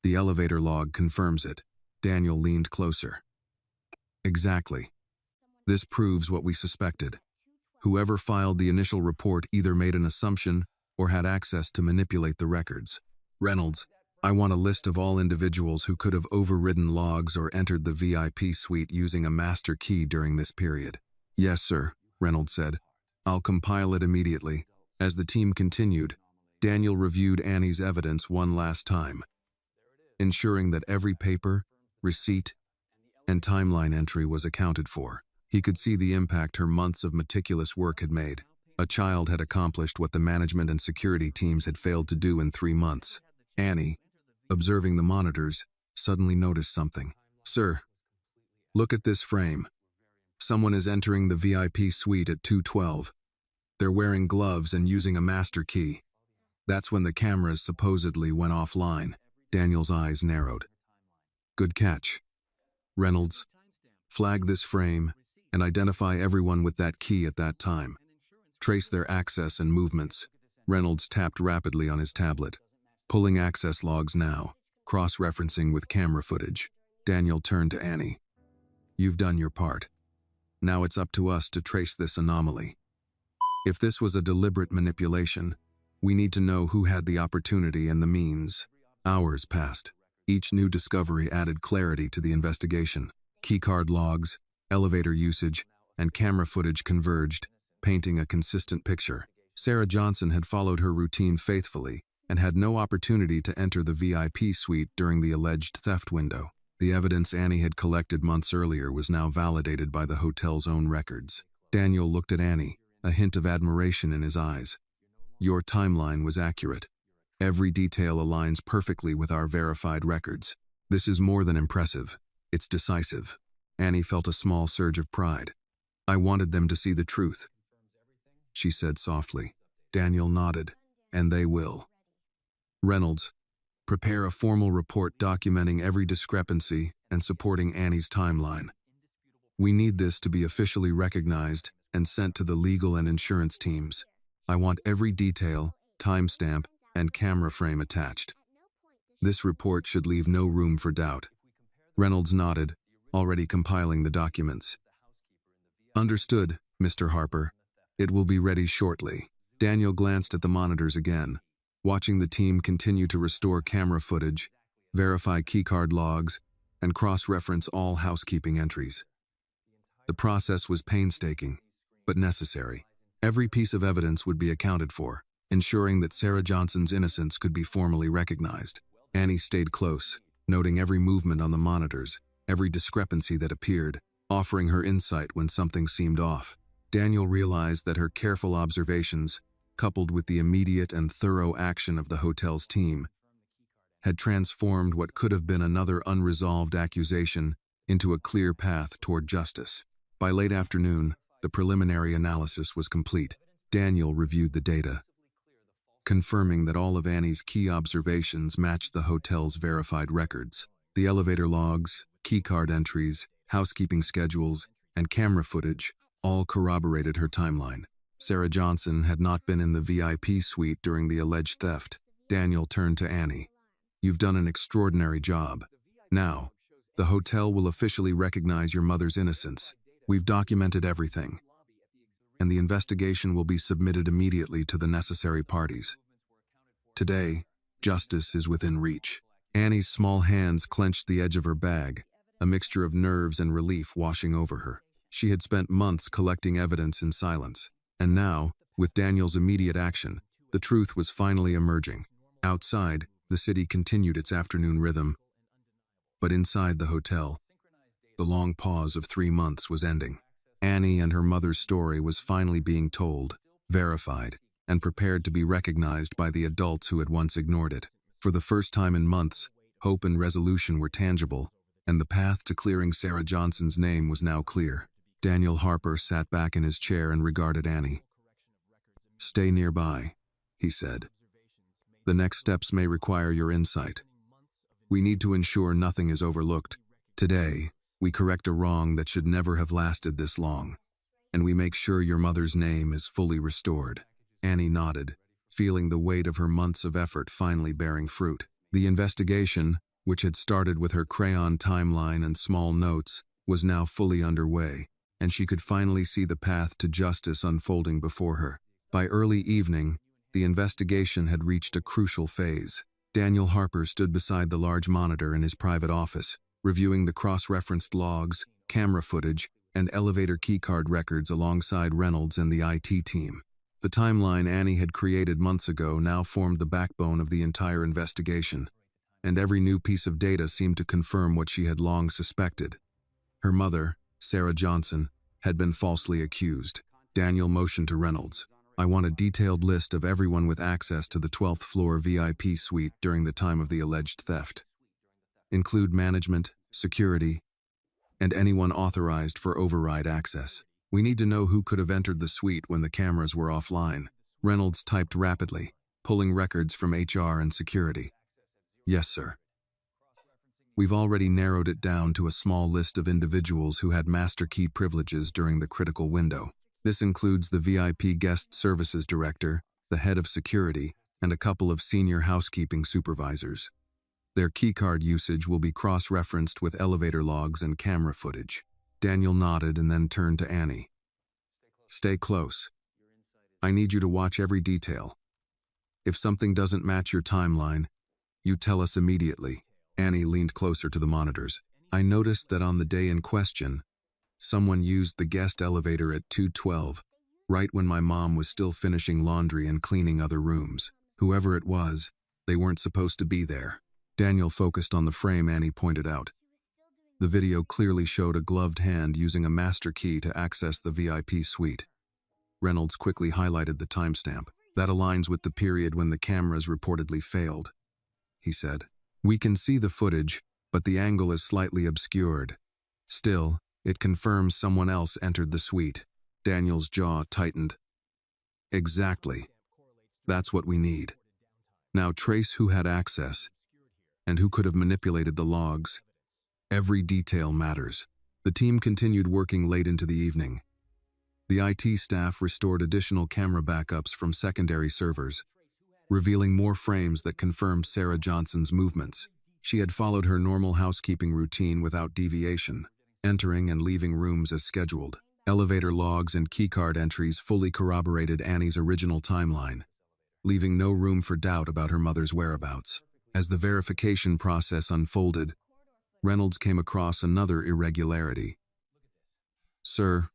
The elevator log confirms it. Daniel leaned closer. Exactly. This proves what we suspected. Whoever filed the initial report either made an assumption or had access to manipulate the records. Reynolds, I want a list of all individuals who could have overridden logs or entered the VIP suite using a master key during this period. Yes, sir, Reynolds said. I'll compile it immediately. As the team continued, Daniel reviewed Annie's evidence one last time, ensuring that every paper, receipt, and timeline entry was accounted for. He could see the impact her months of meticulous work had made. A child had accomplished what the management and security teams had failed to do in 3 months. Annie, observing the monitors, suddenly noticed something. Sir, look at this frame. Someone is entering the VIP suite at 2:12. They're wearing gloves and using a master key. That's when the cameras supposedly went offline. Daniel's eyes narrowed. Good catch. Reynolds, flag this frame and identify everyone with that key at that time. Trace their access and movements. Reynolds tapped rapidly on his tablet. Pulling access logs now, cross-referencing with camera footage. Daniel turned to Annie. You've done your part. Now it's up to us to trace this anomaly. If this was a deliberate manipulation, we need to know who had the opportunity and the means. Hours passed. Each new discovery added clarity to the investigation. Keycard logs, elevator usage, and camera footage converged, painting a consistent picture. Sarah Johnson had followed her routine faithfully and had no opportunity to enter the VIP suite during the alleged theft window. The evidence Annie had collected months earlier was now validated by the hotel's own records. Daniel looked at Annie, a hint of admiration in his eyes. Your timeline was accurate. Every detail aligns perfectly with our verified records. This is more than impressive. It's decisive. Annie felt a small surge of pride. I wanted them to see the truth, she said softly. Daniel nodded, and they will. Reynolds, prepare a formal report documenting every discrepancy and supporting Annie's timeline. We need this to be officially recognized and sent to the legal and insurance teams. I want every detail, timestamp, and camera frame attached. This report should leave no room for doubt. Reynolds nodded, already compiling the documents. Understood, Mr. Harper. It will be ready shortly. Daniel glanced at the monitors again, watching the team continue to restore camera footage, verify keycard logs, and cross-reference all housekeeping entries. The process was painstaking, but necessary. Every piece of evidence would be accounted for, ensuring that Sarah Johnson's innocence could be formally recognized. Annie stayed close, noting every movement on the monitors, every discrepancy that appeared, offering her insight when something seemed off. Daniel realized that her careful observations, coupled with the immediate and thorough action of the hotel's team, had transformed what could have been another unresolved accusation into a clear path toward justice. By late afternoon, the preliminary analysis was complete. Daniel reviewed the data, confirming that all of Annie's key observations matched the hotel's verified records. The elevator logs, keycard entries, housekeeping schedules, and camera footage all corroborated her timeline. Sarah Johnson had not been in the VIP suite during the alleged theft. Daniel turned to Annie. You've done an extraordinary job. Now, the hotel will officially recognize your mother's innocence. We've documented everything, and the investigation will be submitted immediately to the necessary parties. Today, justice is within reach. Annie's small hands clenched the edge of her bag, a mixture of nerves and relief washing over her. She had spent months collecting evidence in silence, and now, with Daniel's immediate action, the truth was finally emerging. Outside, the city continued its afternoon rhythm, but inside the hotel, the long pause of 3 months was ending. Annie and her mother's story was finally being told, verified, and prepared to be recognized by the adults who had once ignored it. For the first time in months, hope and resolution were tangible, and the path to clearing Sarah Johnson's name was now clear. Daniel Harper sat back in his chair and regarded Annie. Stay nearby, he said. The next steps may require your insight. We need to ensure nothing is overlooked. Today, We correct a wrong that should never have lasted this long, and we make sure your mother's name is fully restored." Annie nodded, feeling the weight of her months of effort finally bearing fruit. The investigation, which had started with her crayon timeline and small notes, was now fully underway, and she could finally see the path to justice unfolding before her. By early evening, the investigation had reached a crucial phase. Daniel Harper stood beside the large monitor in his private office, reviewing the cross-referenced logs, camera footage, and elevator keycard records alongside Reynolds and the IT team. The timeline Annie had created months ago now formed the backbone of the entire investigation, and every new piece of data seemed to confirm what she had long suspected. Her mother, Sarah Johnson, had been falsely accused. Daniel motioned to Reynolds. "I want a detailed list of everyone with access to the 12th floor VIP suite during the time of the alleged theft. Include management, security, and anyone authorized for override access. We need to know who could have entered the suite when the cameras were offline." Reynolds typed rapidly, pulling records from HR and security. "Yes, sir. We've already narrowed it down to a small list of individuals who had master key privileges during the critical window. This includes the VIP guest services director, the head of security, and a couple of senior housekeeping supervisors. Their keycard usage will be cross-referenced with elevator logs and camera footage." Daniel nodded and then turned to Annie. "Stay close. I need you to watch every detail. If something doesn't match your timeline, you tell us immediately." Annie leaned closer to the monitors. "I noticed that on the day in question, someone used the guest elevator at 2:12, right when my mom was still finishing laundry and cleaning other rooms. Whoever it was, they weren't supposed to be there." Daniel focused on the frame Annie pointed out. The video clearly showed a gloved hand using a master key to access the VIP suite. Reynolds quickly highlighted the timestamp. "That aligns with the period when the cameras reportedly failed," he said. "We can see the footage, but the angle is slightly obscured. Still, it confirms someone else entered the suite." Daniel's jaw tightened. "Exactly. That's what we need. Now trace who had access, and who could have manipulated the logs. Every detail matters." The team continued working late into the evening. The IT staff restored additional camera backups from secondary servers, revealing more frames that confirmed Sarah Johnson's movements. She had followed her normal housekeeping routine without deviation, entering and leaving rooms as scheduled. Elevator logs and keycard entries fully corroborated Annie's original timeline, leaving no room for doubt about her mother's whereabouts. As the verification process unfolded, Reynolds came across another irregularity. "Sir,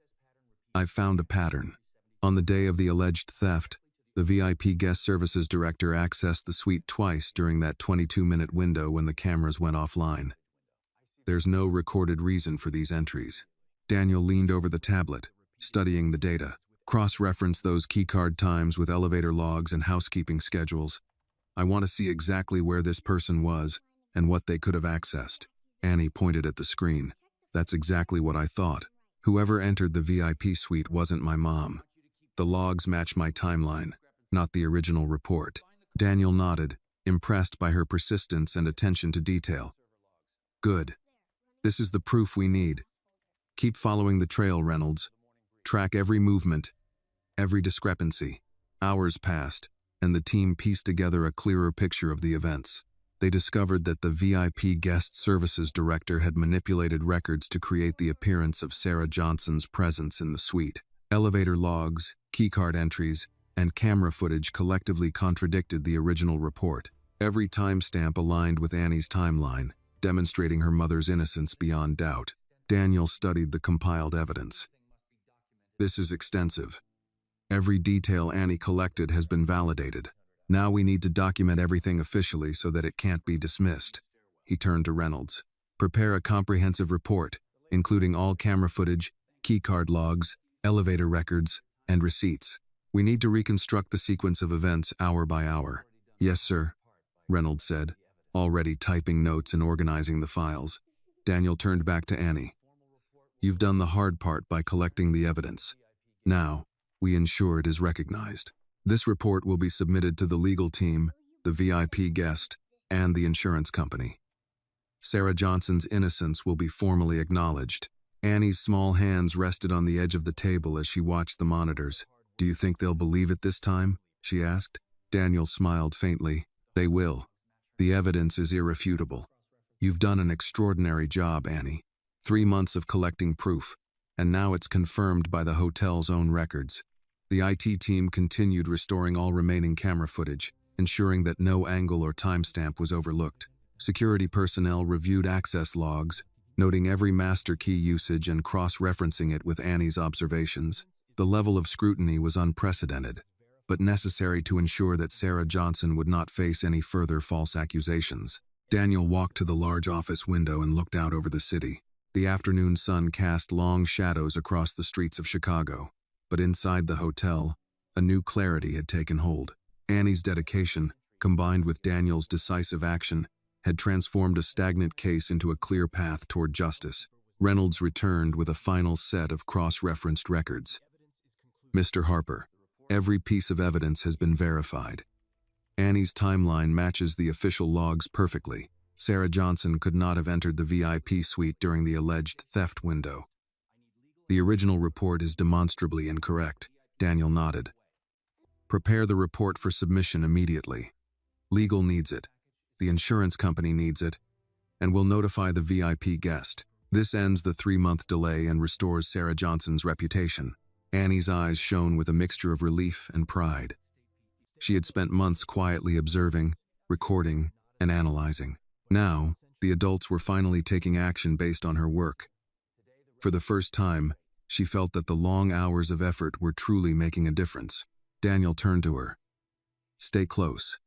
I've found a pattern. On the day of the alleged theft, the VIP guest services director accessed the suite twice during that 22-minute window when the cameras went offline. There's no recorded reason for these entries." Daniel leaned over the tablet, studying the data. "Cross-reference those keycard times with elevator logs and housekeeping schedules. I want to see exactly where this person was and what they could have accessed." Annie pointed at the screen. "That's exactly what I thought. Whoever entered the VIP suite wasn't my mom. The logs match my timeline, not the original report." Daniel nodded, impressed by her persistence and attention to detail. "Good. This is the proof we need. Keep following the trail, Reynolds. Track every movement, every discrepancy." Hours passed, and the team pieced together a clearer picture of the events. They discovered that the VIP guest services director had manipulated records to create the appearance of Sarah Johnson's presence in the suite. Elevator logs, keycard entries, and camera footage collectively contradicted the original report. Every timestamp aligned with Annie's timeline, demonstrating her mother's innocence beyond doubt. Daniel studied the compiled evidence. "This is extensive. Every detail Annie collected has been validated. Now we need to document everything officially so that it can't be dismissed." He turned to Reynolds. "Prepare a comprehensive report, including all camera footage, keycard logs, elevator records, and receipts. We need to reconstruct the sequence of events hour by hour." "Yes, sir," Reynolds said, already typing notes and organizing the files. Daniel turned back to Annie. "You've done the hard part by collecting the evidence. Now, we ensure it is recognized. This report will be submitted to the legal team, the VIP guest, and the insurance company. Sarah Johnson's innocence will be formally acknowledged. Annie's small hands rested on the edge of the table as she watched the monitors. Do you think they'll believe it this time? She asked. Daniel smiled faintly. They will. The evidence is irrefutable. You've done an extraordinary job, Annie. 3 months of collecting proof, and now it's confirmed by the hotel's own records. The IT team continued restoring all remaining camera footage, ensuring that no angle or timestamp was overlooked. Security personnel reviewed access logs, noting every master key usage and cross-referencing it with Annie's observations. The level of scrutiny was unprecedented, but necessary to ensure that Sarah Johnson would not face any further false accusations. Daniel walked to the large office window and looked out over the city. The afternoon sun cast long shadows across the streets of Chicago, but inside the hotel, a new clarity had taken hold. Annie's dedication, combined with Daniel's decisive action, had transformed a stagnant case into a clear path toward justice. Reynolds returned with a final set of cross-referenced records. Mr. Harper, every piece of evidence has been verified. Annie's timeline matches the official logs perfectly. Sarah Johnson could not have entered the VIP suite during the alleged theft window. The original report is demonstrably incorrect. Daniel nodded. Prepare the report for submission immediately. Legal needs it. The insurance company needs it, and will notify the VIP guest. This ends the 3-month delay and restores Sarah Johnson's reputation. Annie's eyes shone with a mixture of relief and pride. She had spent months quietly observing, recording, and analyzing. Now, the adults were finally taking action based on her work. For the first time, she felt that the long hours of effort were truly making a difference. Daniel turned to her. Stay close.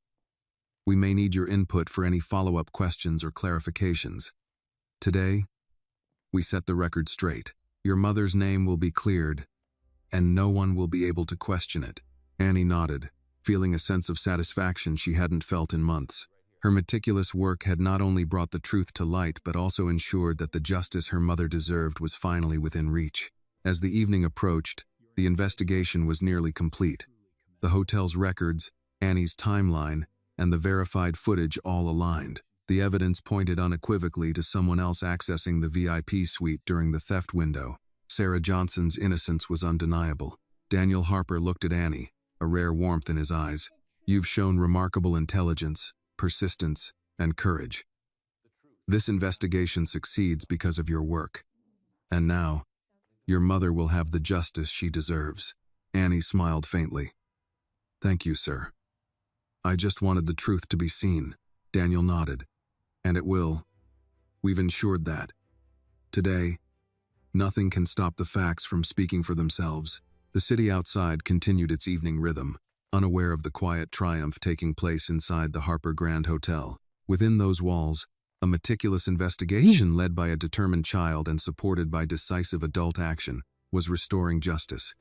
We may need your input for any follow-up questions or clarifications. Today, we set the record straight. Your mother's name will be cleared, and no one will be able to question it. Annie nodded, feeling a sense of satisfaction she hadn't felt in months. Her meticulous work had not only brought the truth to light but also ensured that the justice her mother deserved was finally within reach. As the evening approached, the investigation was nearly complete. The hotel's records, Annie's timeline, and the verified footage all aligned. The evidence pointed unequivocally to someone else accessing the VIP suite during the theft window. Sarah Johnson's innocence was undeniable. Daniel Harper looked at Annie, a rare warmth in his eyes. You've shown remarkable intelligence, persistence, and courage. This investigation succeeds because of your work. And now, your mother will have the justice she deserves. Annie smiled faintly. Thank you, sir. I just wanted the truth to be seen. Daniel nodded. And it will. We've ensured that. Today, nothing can stop the facts from speaking for themselves. The city outside continued its evening rhythm, unaware of the quiet triumph taking place inside the Harper Grand Hotel. Within those walls, a meticulous investigation led by a determined child and supported by decisive adult action was restoring justice,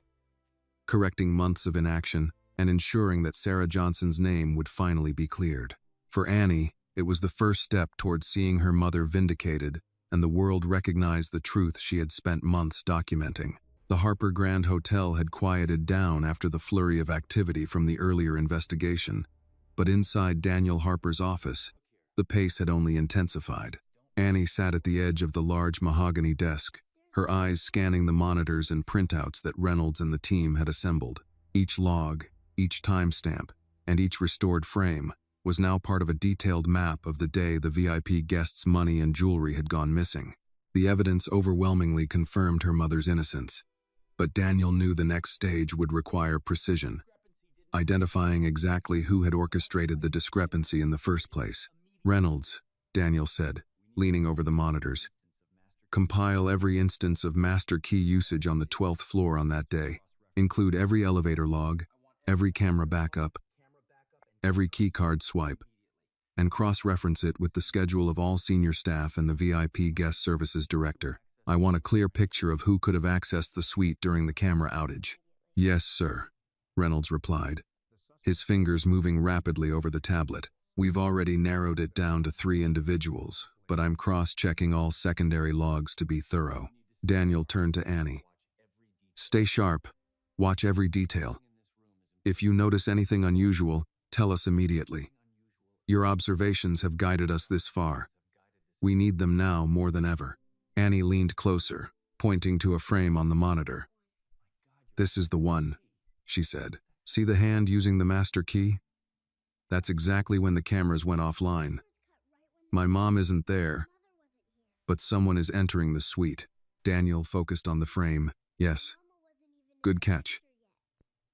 correcting months of inaction, and ensuring that Sarah Johnson's name would finally be cleared. For Annie, it was the first step towards seeing her mother vindicated, and the world recognized the truth she had spent months documenting. The Harper Grand Hotel had quieted down after the flurry of activity from the earlier investigation, but inside Daniel Harper's office, the pace had only intensified. Annie sat at the edge of the large mahogany desk, her eyes scanning the monitors and printouts that Reynolds and the team had assembled. Each log, each timestamp, and each restored frame was now part of a detailed map of the day the VIP guest's money and jewelry had gone missing. The evidence overwhelmingly confirmed her mother's innocence, but Daniel knew the next stage would require precision, identifying exactly who had orchestrated the discrepancy in the first place. Reynolds, Daniel said, leaning over the monitors. Compile every instance of master key usage on the 12th floor on that day. Include every elevator log, every camera backup, every keycard swipe, and cross-reference it with the schedule of all senior staff and the VIP guest services director. I want a clear picture of who could have accessed the suite during the camera outage. Yes, sir, Reynolds replied, his fingers moving rapidly over the tablet. We've already narrowed it down to 3 individuals, but I'm cross-checking all secondary logs to be thorough. Daniel turned to Annie. Stay sharp. Watch every detail. If you notice anything unusual, tell us immediately. Your observations have guided us this far. We need them now more than ever. Annie leaned closer, pointing to a frame on the monitor. This is the one, she said. See the hand using the master key? That's exactly when the cameras went offline. My mom isn't there, but someone is entering the suite. Daniel focused on the frame. Yes. Good catch.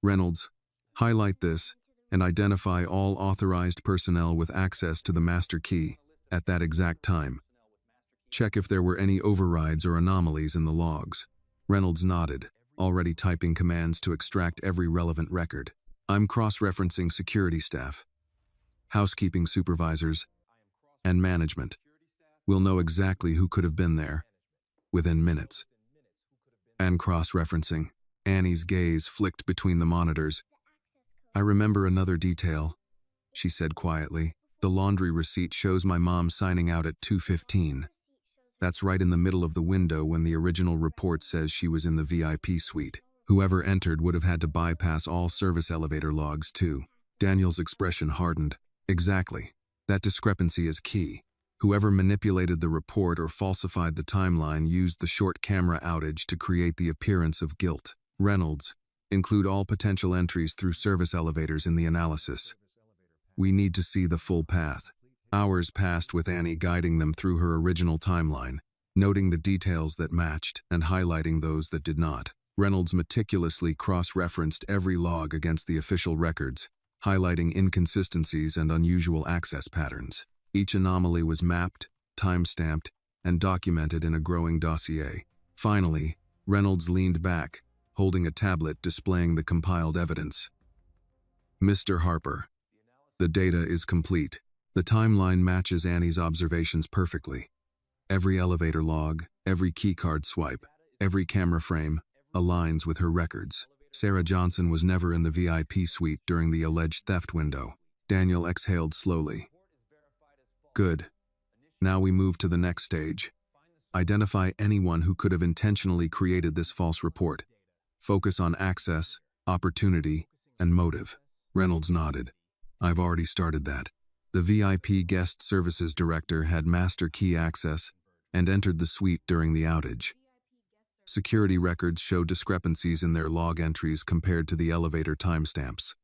Reynolds, highlight this and identify all authorized personnel with access to the master key at that exact time. Check if there were any overrides or anomalies in the logs. Reynolds nodded, already typing commands to extract every relevant record. I'm cross-referencing security staff, housekeeping supervisors, and management. We'll know exactly who could have been there within minutes. And cross-referencing. Annie's gaze flicked between the monitors. I remember another detail, she said quietly. The laundry receipt shows my mom signing out at 2:15. That's right in the middle of the window when the original report says she was in the VIP suite. Whoever entered would have had to bypass all service elevator logs too. Daniel's expression hardened. Exactly. That discrepancy is key. Whoever manipulated the report or falsified the timeline used the short camera outage to create the appearance of guilt. Reynolds, include all potential entries through service elevators in the analysis. We need to see the full path. Hours passed with Annie guiding them through her original timeline, noting the details that matched and highlighting those that did not. Reynolds meticulously cross-referenced every log against the official records, highlighting inconsistencies and unusual access patterns. Each anomaly was mapped, time-stamped, and documented in a growing dossier. Finally, Reynolds leaned back, holding a tablet displaying the compiled evidence. Mr. Harper, the data is complete. The timeline matches Annie's observations perfectly. Every elevator log, every keycard swipe, every camera frame aligns with her records. Sarah Johnson was never in the VIP suite during the alleged theft window. Daniel exhaled slowly. Good. Now we move to the next stage. Identify anyone who could have intentionally created this false report. Focus on access, opportunity, and motive. Reynolds nodded. I've already started that. The VIP guest services director had master key access and entered the suite during the outage. Security records show discrepancies in their log entries compared to the elevator timestamps.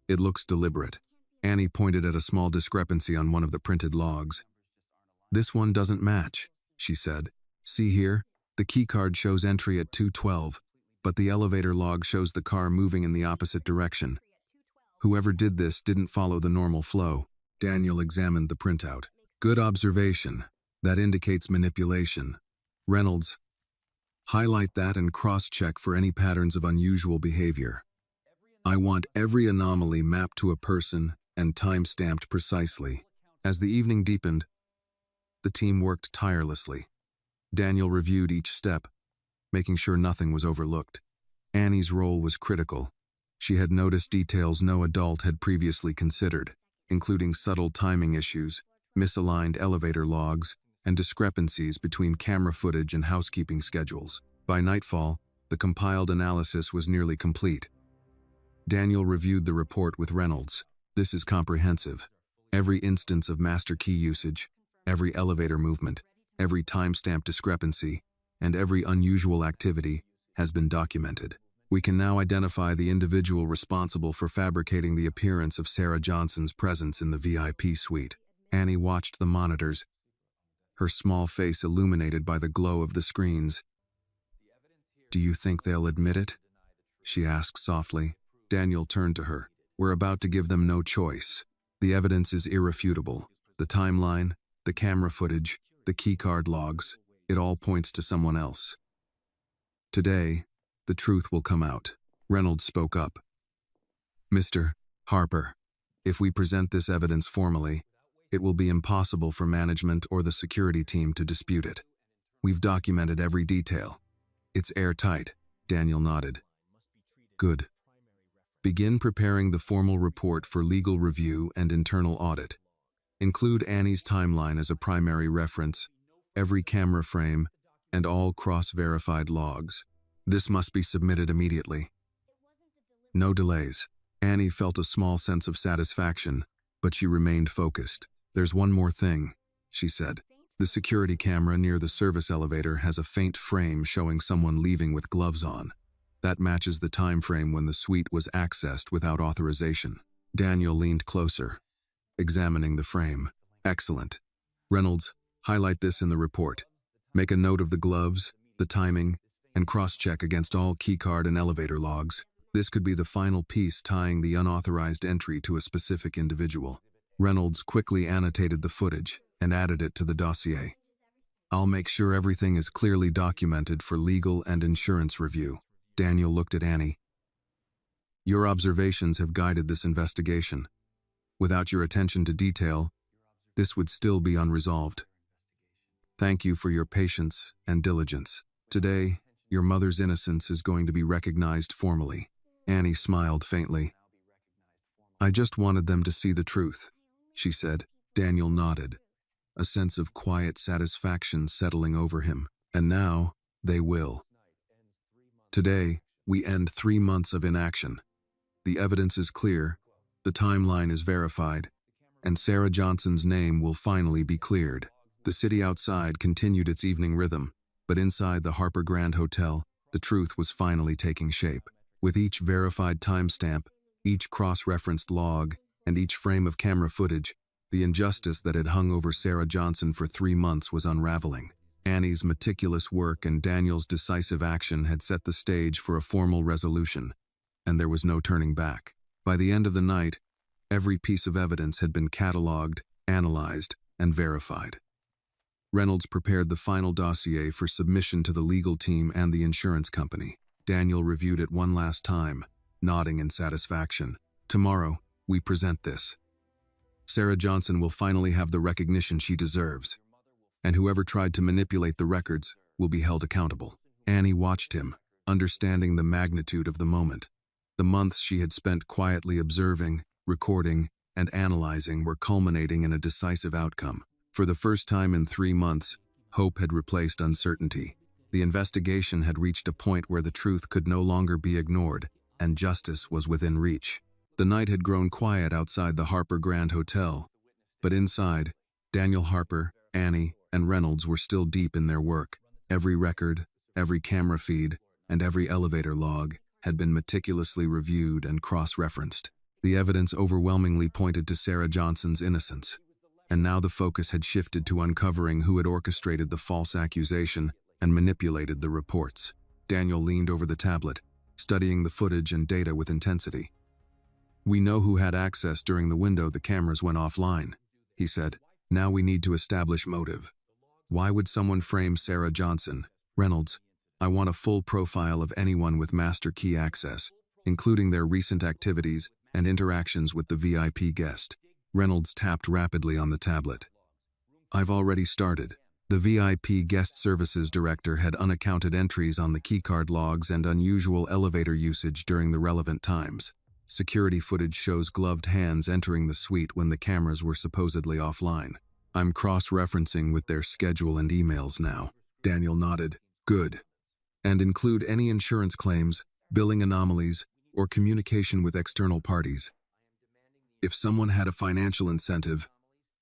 It looks deliberate. Annie pointed at a small discrepancy on one of the printed logs. This one doesn't match, she said. See here, the keycard shows entry at 2:12, but the elevator log shows the car moving in the opposite direction. Whoever did this didn't follow the normal flow. Daniel examined the printout. Good observation. That indicates manipulation. Reynolds, highlight that and cross-check for any patterns of unusual behavior. I want every anomaly mapped to a person and time-stamped precisely. As the evening deepened, the team worked tirelessly. Daniel reviewed each step, making sure nothing was overlooked. Annie's role was critical. She had noticed details no adult had previously considered, including subtle timing issues, misaligned elevator logs, and discrepancies between camera footage and housekeeping schedules. By nightfall, the compiled analysis was nearly complete. Daniel reviewed the report with Reynolds. This is comprehensive. Every instance of master key usage, every elevator movement, every timestamp discrepancy, and every unusual activity has been documented. We can now identify the individual responsible for fabricating the appearance of Sarah Johnson's presence in the VIP suite. Annie watched the monitors, her small face illuminated by the glow of the screens. Do you think they'll admit it? She asked softly. Daniel turned to her. We're about to give them no choice. The evidence is irrefutable. The timeline, the camera footage, the keycard logs, it all points to someone else. Today, the truth will come out. Reynolds spoke up. Mr. Harper, if we present this evidence formally, it will be impossible for management or the security team to dispute it. We've documented every detail. It's airtight, Daniel nodded. Good. Begin preparing the formal report for legal review and internal audit. Include Annie's timeline as a primary reference, every camera frame, and all cross-verified logs. This must be submitted immediately. No delays. Annie felt a small sense of satisfaction, but she remained focused. There's one more thing, she said. The security camera near the service elevator has a faint frame showing someone leaving with gloves on. That matches the time frame when the suite was accessed without authorization. Daniel leaned closer, examining the frame. Excellent. Reynolds, highlight this in the report. Make a note of the gloves, the timing, and cross-check against all keycard and elevator logs. This could be the final piece tying the unauthorized entry to a specific individual. Reynolds quickly annotated the footage and added it to the dossier. I'll make sure everything is clearly documented for legal and insurance review. Daniel looked at Annie. Your observations have guided this investigation. Without your attention to detail, this would still be unresolved. Thank you for your patience and diligence. Today, your mother's innocence is going to be recognized formally. Annie smiled faintly. I just wanted them to see the truth, she said. Daniel nodded, a sense of quiet satisfaction settling over him. And now, they will. Today, we end 3 months of inaction. The evidence is clear, the timeline is verified, and Sarah Johnson's name will finally be cleared. The city outside continued its evening rhythm, but inside the Harper Grand Hotel, the truth was finally taking shape. With each verified timestamp, each cross-referenced log, and each frame of camera footage, the injustice that had hung over Sarah Johnson for 3 months was unraveling. Annie's meticulous work and Daniel's decisive action had set the stage for a formal resolution, and there was no turning back. By the end of the night, every piece of evidence had been cataloged, analyzed, and verified. Reynolds prepared the final dossier for submission to the legal team and the insurance company. Daniel reviewed it one last time, nodding in satisfaction. Tomorrow, we present this. Sarah Johnson will finally have the recognition she deserves, and whoever tried to manipulate the records will be held accountable. Annie watched him, understanding the magnitude of the moment. The months she had spent quietly observing, recording, and analyzing were culminating in a decisive outcome. For the first time in 3 months, hope had replaced uncertainty. The investigation had reached a point where the truth could no longer be ignored, and justice was within reach. The night had grown quiet outside the Harper Grand Hotel, but inside, Daniel Harper, Annie, and Reynolds were still deep in their work. Every record, every camera feed, and every elevator log had been meticulously reviewed and cross-referenced. The evidence overwhelmingly pointed to Sarah Johnson's innocence, and now the focus had shifted to uncovering who had orchestrated the false accusation and manipulated the reports. Daniel leaned over the tablet, studying the footage and data with intensity. We know who had access during the window the cameras went offline, he said. Now we need to establish motive. Why would someone frame Sarah Johnson? Reynolds, I want a full profile of anyone with master key access, including their recent activities and interactions with the VIP guest. Reynolds tapped rapidly on the tablet. I've already started. The VIP guest services director had unaccounted entries on the keycard logs and unusual elevator usage during the relevant times. Security footage shows gloved hands entering the suite when the cameras were supposedly offline. I'm cross-referencing with their schedule and emails now. Daniel nodded. Good. And include any insurance claims, billing anomalies, or communication with external parties. If someone had a financial incentive,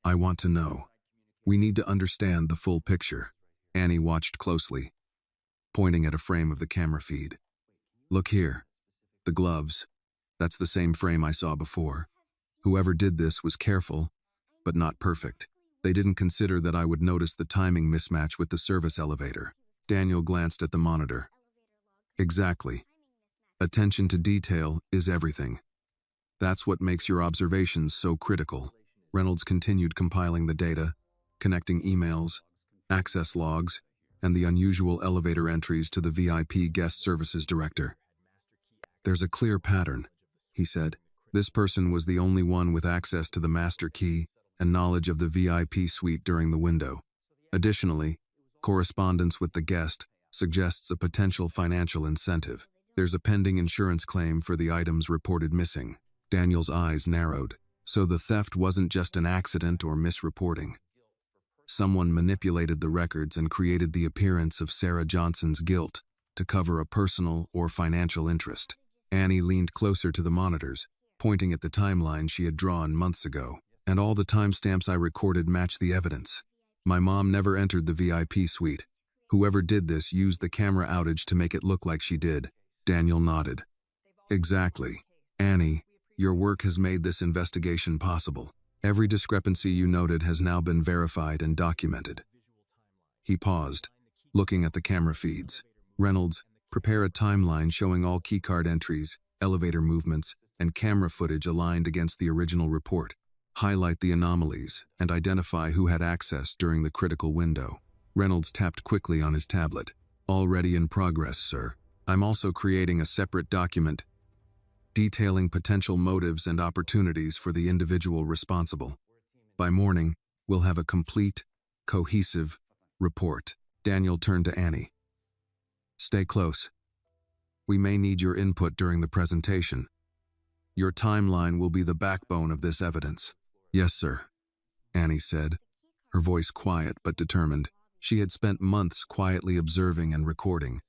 I want to know. We need to understand the full picture. Annie watched closely, pointing at a frame of the camera feed. Look here. The gloves. That's the same frame I saw before. Whoever did this was careful, but not perfect. They didn't consider that I would notice the timing mismatch with the service elevator. Daniel glanced at the monitor. Exactly. Attention to detail is everything. That's what makes your observations so critical. Reynolds continued compiling the data, connecting emails, access logs, and the unusual elevator entries to the VIP guest services director. There's a clear pattern, he said. This person was the only one with access to the master key and knowledge of the VIP suite during the window. Additionally, correspondence with the guest suggests a potential financial incentive. There's a pending insurance claim for the items reported missing. Daniel's eyes narrowed. So the theft wasn't just an accident or misreporting. Someone manipulated the records and created the appearance of Sarah Johnson's guilt to cover a personal or financial interest. Annie leaned closer to the monitors, pointing at the timeline she had drawn months ago. And all the timestamps I recorded match the evidence. My mom never entered the VIP suite. Whoever did this used the camera outage to make it look like she did. Daniel nodded. Exactly. Annie, your work has made this investigation possible. Every discrepancy you noted has now been verified and documented. He paused, looking at the camera feeds. Reynolds, prepare a timeline showing all keycard entries, elevator movements, and camera footage aligned against the original report. Highlight the anomalies and identify who had access during the critical window. Reynolds tapped quickly on his tablet. Already in progress, sir. I'm also creating a separate document detailing potential motives and opportunities for the individual responsible. By morning, we'll have a complete, cohesive report. Daniel turned to Annie. Stay close. We may need your input during the presentation. Your timeline will be the backbone of this evidence. Yes, sir, Annie said, her voice quiet but determined. She had spent months quietly observing and recording,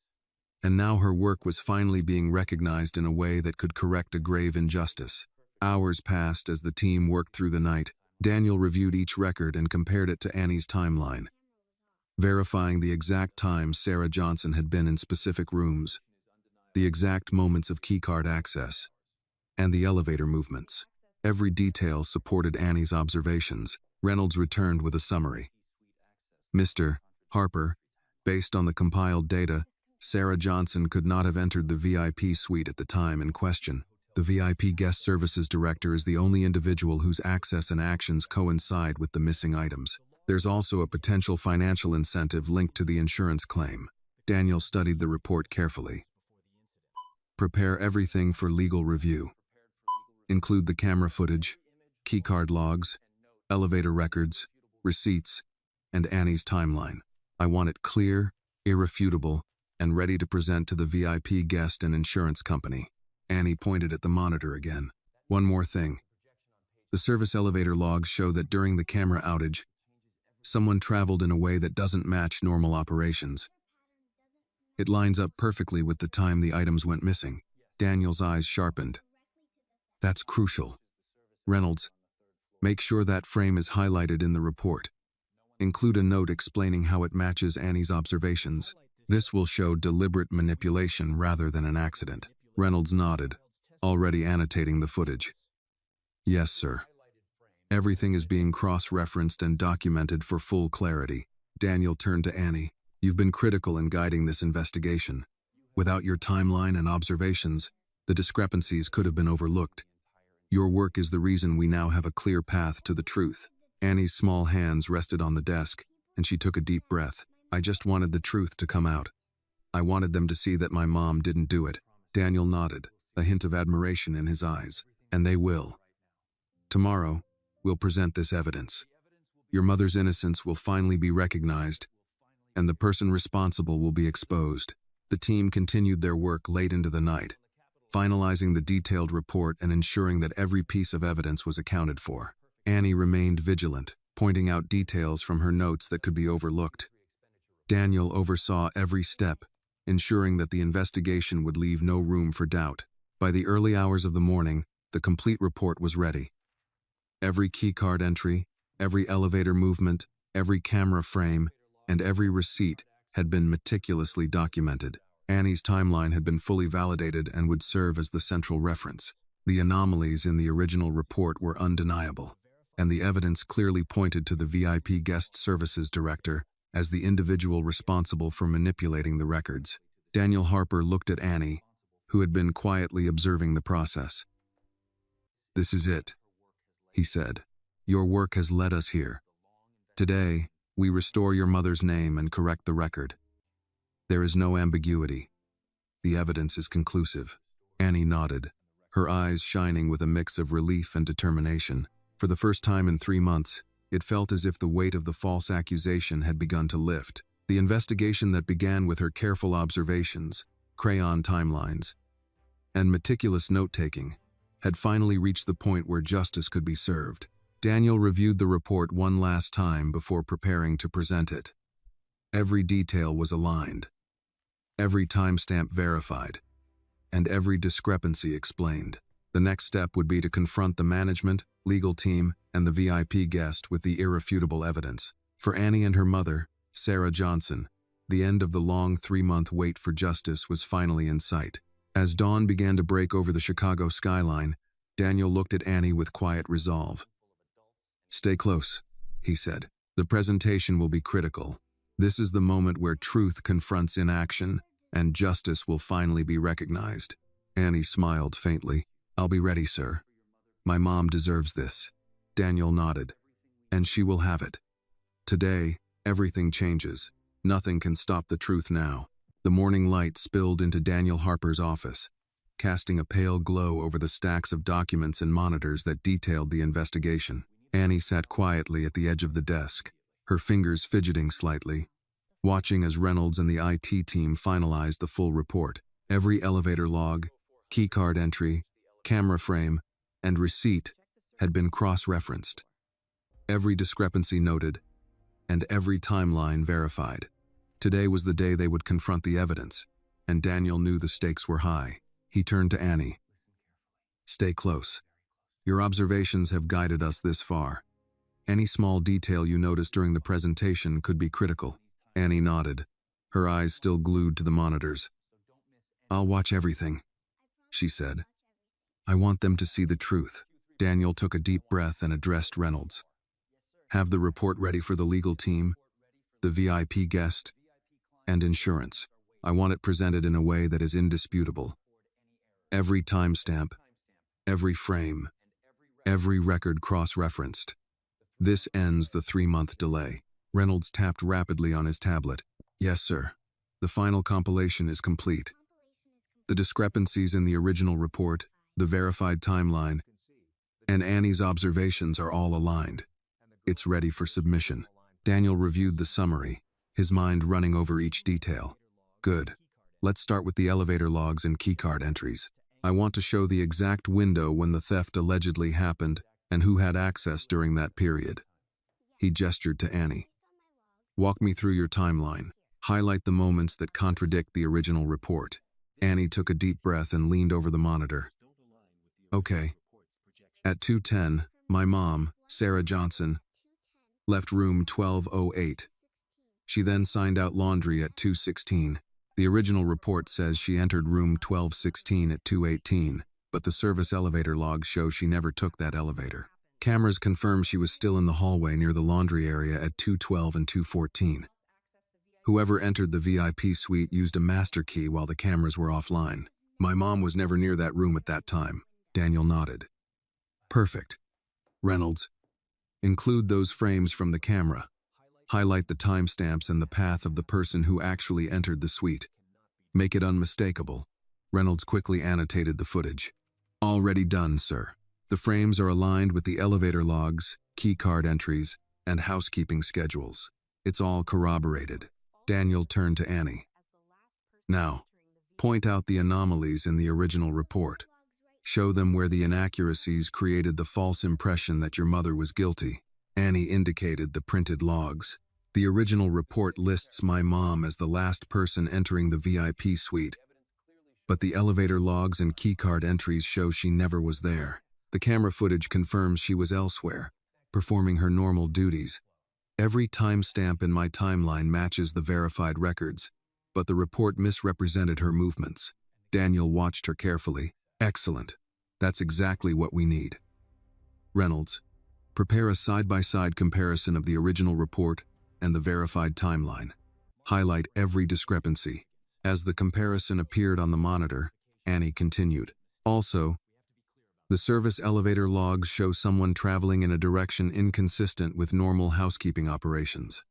and now her work was finally being recognized in a way that could correct a grave injustice. Hours passed as the team worked through the night. Daniel reviewed each record and compared it to Annie's timeline, verifying the exact time Sarah Johnson had been in specific rooms, the exact moments of keycard access, and the elevator movements. Every detail supported Annie's observations. Reynolds returned with a summary. Mr. Harper, based on the compiled data, Sarah Johnson could not have entered the VIP suite at the time in question. The VIP guest services director is the only individual whose access and actions coincide with the missing items. There's also a potential financial incentive linked to the insurance claim. Daniel studied the report carefully. Prepare everything for legal review. Include the camera footage, keycard logs, elevator records, receipts, and Annie's timeline. I want it clear, irrefutable, and ready to present to the VIP guest and insurance company. Annie pointed at the monitor again. One more thing. The service elevator logs show that during the camera outage, someone traveled in a way that doesn't match normal operations. It lines up perfectly with the time the items went missing. Daniel's eyes sharpened. That's crucial. Reynolds, make sure that frame is highlighted in the report. Include a note explaining how it matches Annie's observations. This will show deliberate manipulation rather than an accident. Reynolds nodded, already annotating the footage. Yes, sir. Everything is being cross-referenced and documented for full clarity. Daniel turned to Annie. You've been critical in guiding this investigation. Without your timeline and observations, the discrepancies could have been overlooked. Your work is the reason we now have a clear path to the truth. Annie's small hands rested on the desk, and she took a deep breath. I just wanted the truth to come out. I wanted them to see that my mom didn't do it. Daniel nodded, a hint of admiration in his eyes. And they will. Tomorrow, we'll present this evidence. Your mother's innocence will finally be recognized, and the person responsible will be exposed. The team continued their work late into the night, finalizing the detailed report and ensuring that every piece of evidence was accounted for. Annie remained vigilant, pointing out details from her notes that could be overlooked. Daniel oversaw every step, ensuring that the investigation would leave no room for doubt. By the early hours of the morning, the complete report was ready. Every keycard entry, every elevator movement, every camera frame, and every receipt had been meticulously documented. Annie's timeline had been fully validated and would serve as the central reference. The anomalies in the original report were undeniable, and the evidence clearly pointed to the VIP guest services director as the individual responsible for manipulating the records. Daniel Harper looked at Annie, who had been quietly observing the process. This is it, he said. Your work has led us here. Today, we restore your mother's name and correct the record. There is no ambiguity. The evidence is conclusive. Annie nodded, her eyes shining with a mix of relief and determination. For the first time in 3 months, it felt as if the weight of the false accusation had begun to lift. The investigation that began with her careful observations, crayon timelines, and meticulous note-taking had finally reached the point where justice could be served. Daniel reviewed the report one last time before preparing to present it. Every detail was aligned, every timestamp verified, and every discrepancy explained. The next step would be to confront the management, legal team, and the VIP guest with the irrefutable evidence. For Annie and her mother, Sarah Johnson, the end of the long 3-month wait for justice was finally in sight. As dawn began to break over the Chicago skyline, Daniel looked at Annie with quiet resolve. "Stay close," he said. "The presentation will be critical. This is the moment where truth confronts inaction, and justice will finally be recognized." Annie smiled faintly. "I'll be ready, sir. My mom deserves this." Daniel nodded. "And she will have it. Today, everything changes. Nothing can stop the truth now." The morning light spilled into Daniel Harper's office, casting a pale glow over the stacks of documents and monitors that detailed the investigation. Annie sat quietly at the edge of the desk, her fingers fidgeting slightly, watching as Reynolds and the IT team finalized the full report. Every elevator log, keycard entry, camera frame, and receipt had been cross-referenced. Every discrepancy noted, and every timeline verified. Today was the day they would confront the evidence, and Daniel knew the stakes were high. He turned to Annie. "Stay close. Your observations have guided us this far. Any small detail you notice during the presentation could be critical." Annie nodded, her eyes still glued to the monitors. "I'll watch everything," she said. "I want them to see the truth." Daniel took a deep breath and addressed Reynolds. "Have the report ready for the legal team, the VIP guest, and insurance. I want it presented in a way that is indisputable. Every timestamp, every frame, every record cross-referenced. This ends the 3-month delay." Reynolds tapped rapidly on his tablet. "Yes, sir. The final compilation is complete. The discrepancies in the original report, the verified timeline, and Annie's observations are all aligned. It's ready for submission." Daniel reviewed the summary, his mind running over each detail. "Good. Let's start with the elevator logs and keycard entries. I want to show the exact window when the theft allegedly happened and who had access during that period." He gestured to Annie. "Walk me through your timeline. Highlight the moments that contradict the original report." Annie took a deep breath and leaned over the monitor. "Okay. At 2:10, my mom, Sarah Johnson, left room 1208. She then signed out laundry at 2:16. The original report says she entered room 1216 at 2:18, but the service elevator logs show she never took that elevator. Cameras confirm she was still in the hallway near the laundry area at 2:12 and 2:14. Whoever entered the VIP suite used a master key while the cameras were offline. My mom was never near that room at that time." Daniel nodded. "Perfect. Reynolds, include those frames from the camera. Highlight the timestamps and the path of the person who actually entered the suite. Make it unmistakable." Reynolds quickly annotated the footage. "Already done, sir. The frames are aligned with the elevator logs, keycard entries, and housekeeping schedules. It's all corroborated." Daniel turned to Annie. "Now, point out the anomalies in the original report. Show them where the inaccuracies created the false impression that your mother was guilty." Annie indicated the printed logs. "The original report lists my mom as the last person entering the VIP suite, but the elevator logs and keycard entries show she never was there. The camera footage confirms she was elsewhere, performing her normal duties. Every timestamp in my timeline matches the verified records, but the report misrepresented her movements." Daniel watched her carefully. "Excellent. That's exactly what we need. Reynolds, prepare a side-by-side comparison of the original report and the verified timeline. Highlight every discrepancy." As the comparison appeared on the monitor, Annie continued. "Also, the service elevator logs show someone traveling in a direction inconsistent with normal housekeeping operations.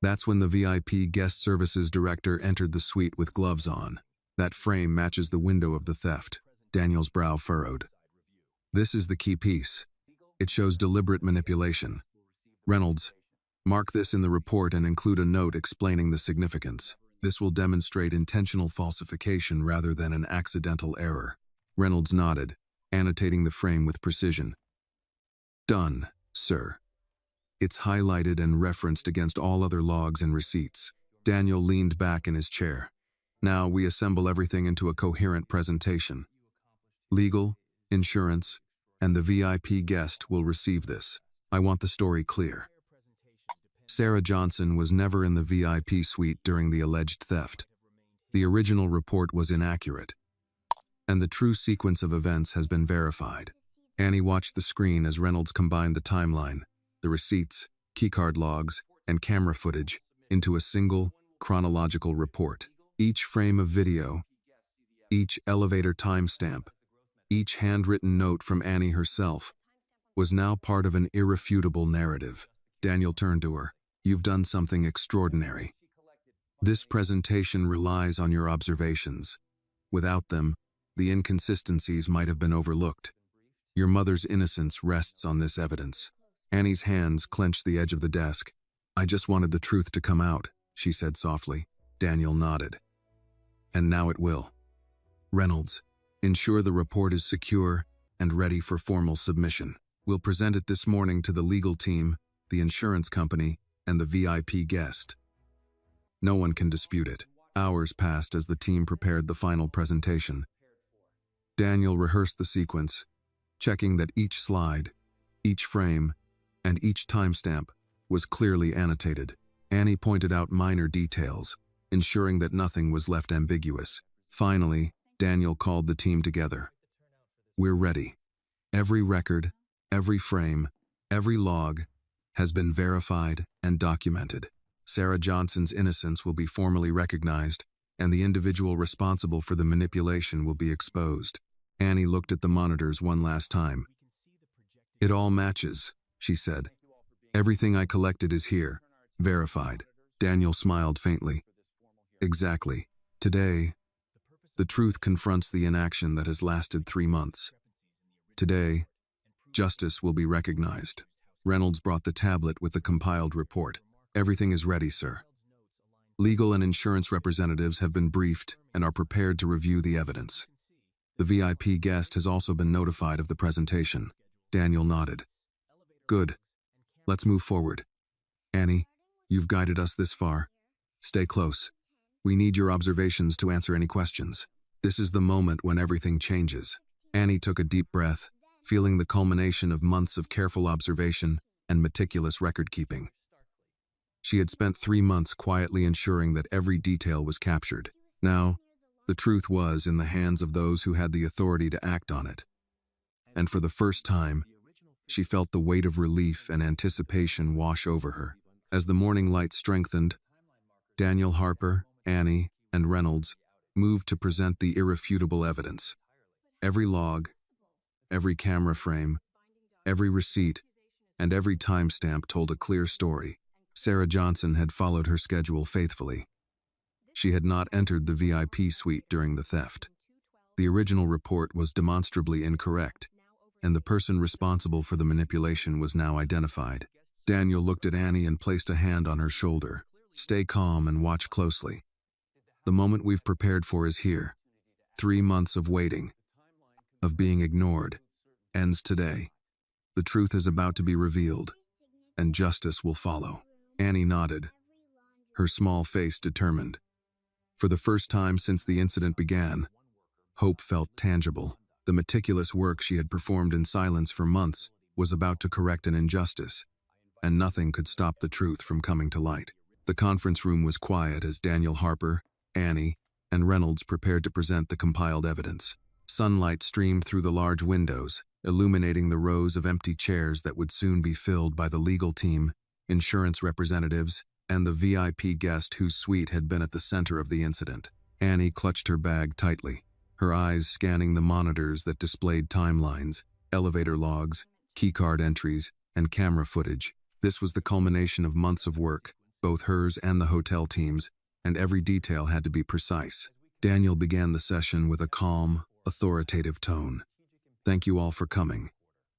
That's when the VIP guest services director entered the suite with gloves on. That frame matches the window of the theft." Daniel's brow furrowed. "This is the key piece. It shows deliberate manipulation. Reynolds, mark this in the report and include a note explaining the significance. This will demonstrate intentional falsification rather than an accidental error." Reynolds nodded, annotating the frame with precision. "Done, sir. It's highlighted and referenced against all other logs and receipts." Daniel leaned back in his chair. "Now we assemble everything into a coherent presentation. Legal, insurance, and the VIP guest will receive this. I want the story clear. Sarah Johnson was never in the VIP suite during the alleged theft. The original report was inaccurate, and the true sequence of events has been verified. Annie watched the screen as Reynolds combined the timeline, the receipts, keycard logs, and camera footage into a single, chronological report. Each frame of video, each elevator timestamp, each handwritten note from Annie herself was now part of an irrefutable narrative. Daniel turned to her. "You've done something extraordinary. This presentation relies on your observations. Without them, the inconsistencies might have been overlooked. Your mother's innocence rests on this evidence." Annie's hands clenched the edge of the desk. "I just wanted the truth to come out," she said softly. Daniel nodded. "And now it will. Reynolds, ensure the report is secure and ready for formal submission. We'll present it this morning to the legal team, the insurance company, and the VIP guest." No one can dispute it. Hours passed as the team prepared the final presentation. Daniel rehearsed the sequence, checking that each slide, each frame, and each timestamp was clearly annotated. Annie pointed out minor details, ensuring that nothing was left ambiguous. Finally, Daniel called the team together. "We're ready. Every record, every frame, every log has been verified and documented. Sarah Johnson's innocence will be formally recognized, and the individual responsible for the manipulation will be exposed." Annie looked at the monitors one last time. "It all matches," she said. "Everything I collected is here, verified." Daniel smiled faintly. "Exactly. Today, the truth confronts the inaction that has lasted 3 months. Today, justice will be recognized." Reynolds brought the tablet with the compiled report. "Everything is ready, sir. Legal and insurance representatives have been briefed and are prepared to review the evidence. The VIP guest has also been notified of the presentation." Daniel nodded. "Good. Let's move forward. Annie, you've guided us this far. Stay close. We need your observations to answer any questions. This is the moment when everything changes." Annie took a deep breath, feeling the culmination of months of careful observation and meticulous record-keeping. She had spent 3 months quietly ensuring that every detail was captured. Now, the truth was in the hands of those who had the authority to act on it. And for the first time, she felt the weight of relief and anticipation wash over her. As the morning light strengthened, Daniel Harper, Annie, and Reynolds moved to present the irrefutable evidence. Every log, every camera frame, every receipt, and every timestamp told a clear story. Sarah Johnson had followed her schedule faithfully. She had not entered the VIP suite during the theft. The original report was demonstrably incorrect, and the person responsible for the manipulation was now identified. Daniel looked at Annie and placed a hand on her shoulder. "Stay calm and watch closely. The moment we've prepared for is here. 3 months of waiting, of being ignored, ends today. The truth is about to be revealed, and justice will follow." Annie nodded, her small face determined. For the first time since the incident began, hope felt tangible. The meticulous work she had performed in silence for months was about to correct an injustice, and nothing could stop the truth from coming to light. The conference room was quiet as Daniel Harper, Annie, and Reynolds prepared to present the compiled evidence. Sunlight streamed through the large windows, illuminating the rows of empty chairs that would soon be filled by the legal team, insurance representatives, and the VIP guest whose suite had been at the center of the incident. Annie clutched her bag tightly, her eyes scanning the monitors that displayed timelines, elevator logs, keycard entries, and camera footage. This was the culmination of months of work, both hers and the hotel team's, and every detail had to be precise. Daniel began the session with a calm, authoritative tone. "Thank you all for coming.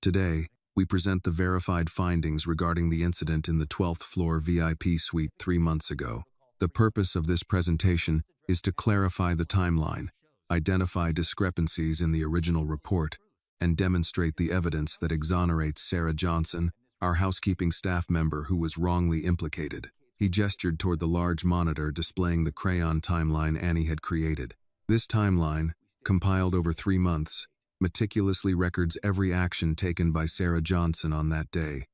Today, we present the verified findings regarding the incident in the 12th floor VIP suite 3 months ago. The purpose of this presentation is to clarify the timeline, identify discrepancies in the original report, and demonstrate the evidence that exonerates Sarah Johnson, our housekeeping staff member who was wrongly implicated." He gestured toward the large monitor displaying the crayon timeline Annie had created. This timeline, compiled over 3 months, meticulously records every action taken by Sarah Johnson on that day.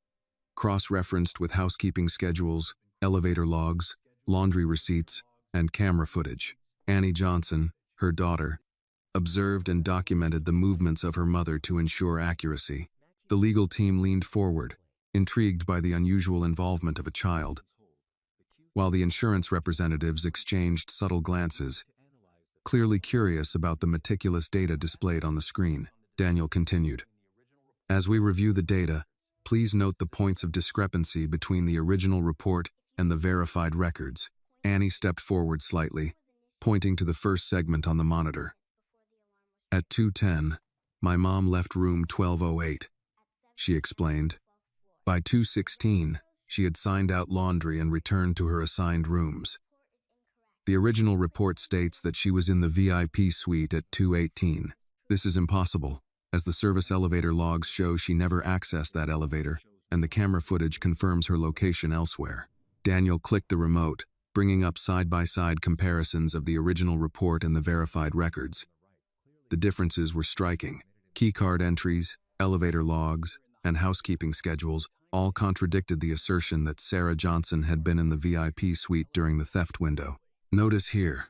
cross-referenced with housekeeping schedules, elevator logs, laundry receipts, and camera footage. Annie Johnson, her daughter, observed and documented the movements of her mother to ensure accuracy. The legal team leaned forward, intrigued by the unusual involvement of a child, while the insurance representatives exchanged subtle glances, clearly curious about the meticulous data displayed on the screen. Daniel continued, "As we review the data, please note the points of discrepancy between the original report and the verified records." Annie stepped forward slightly, pointing to the first segment on the monitor. "At 2:10, my mom left room 1208, she explained. By 2:16, she had signed out laundry and returned to her assigned rooms. The original report states that she was in the VIP suite at 2:18. This is impossible, as the service elevator logs show she never accessed that elevator, and the camera footage confirms her location elsewhere." Daniel clicked the remote, bringing up side-by-side comparisons of the original report and the verified records. The differences were striking. Keycard entries, elevator logs, and housekeeping schedules all contradicted the assertion that Sarah Johnson had been in the VIP suite during the theft window. "Notice here,"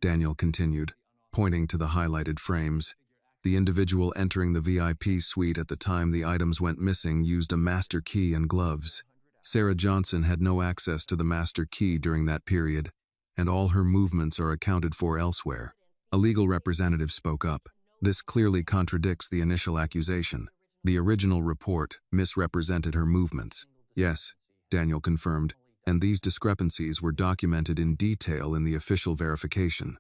Daniel continued, pointing to the highlighted frames, "the individual entering the VIP suite at the time the items went missing used a master key and gloves. Sarah Johnson had no access to the master key during that period, and all her movements are accounted for elsewhere." A legal representative spoke up. "This clearly contradicts the initial accusation. The original report misrepresented her movements." "Yes," Daniel confirmed, "and these discrepancies were documented in detail in the official verification.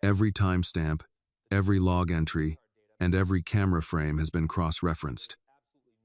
Every timestamp, every log entry, and every camera frame has been cross-referenced.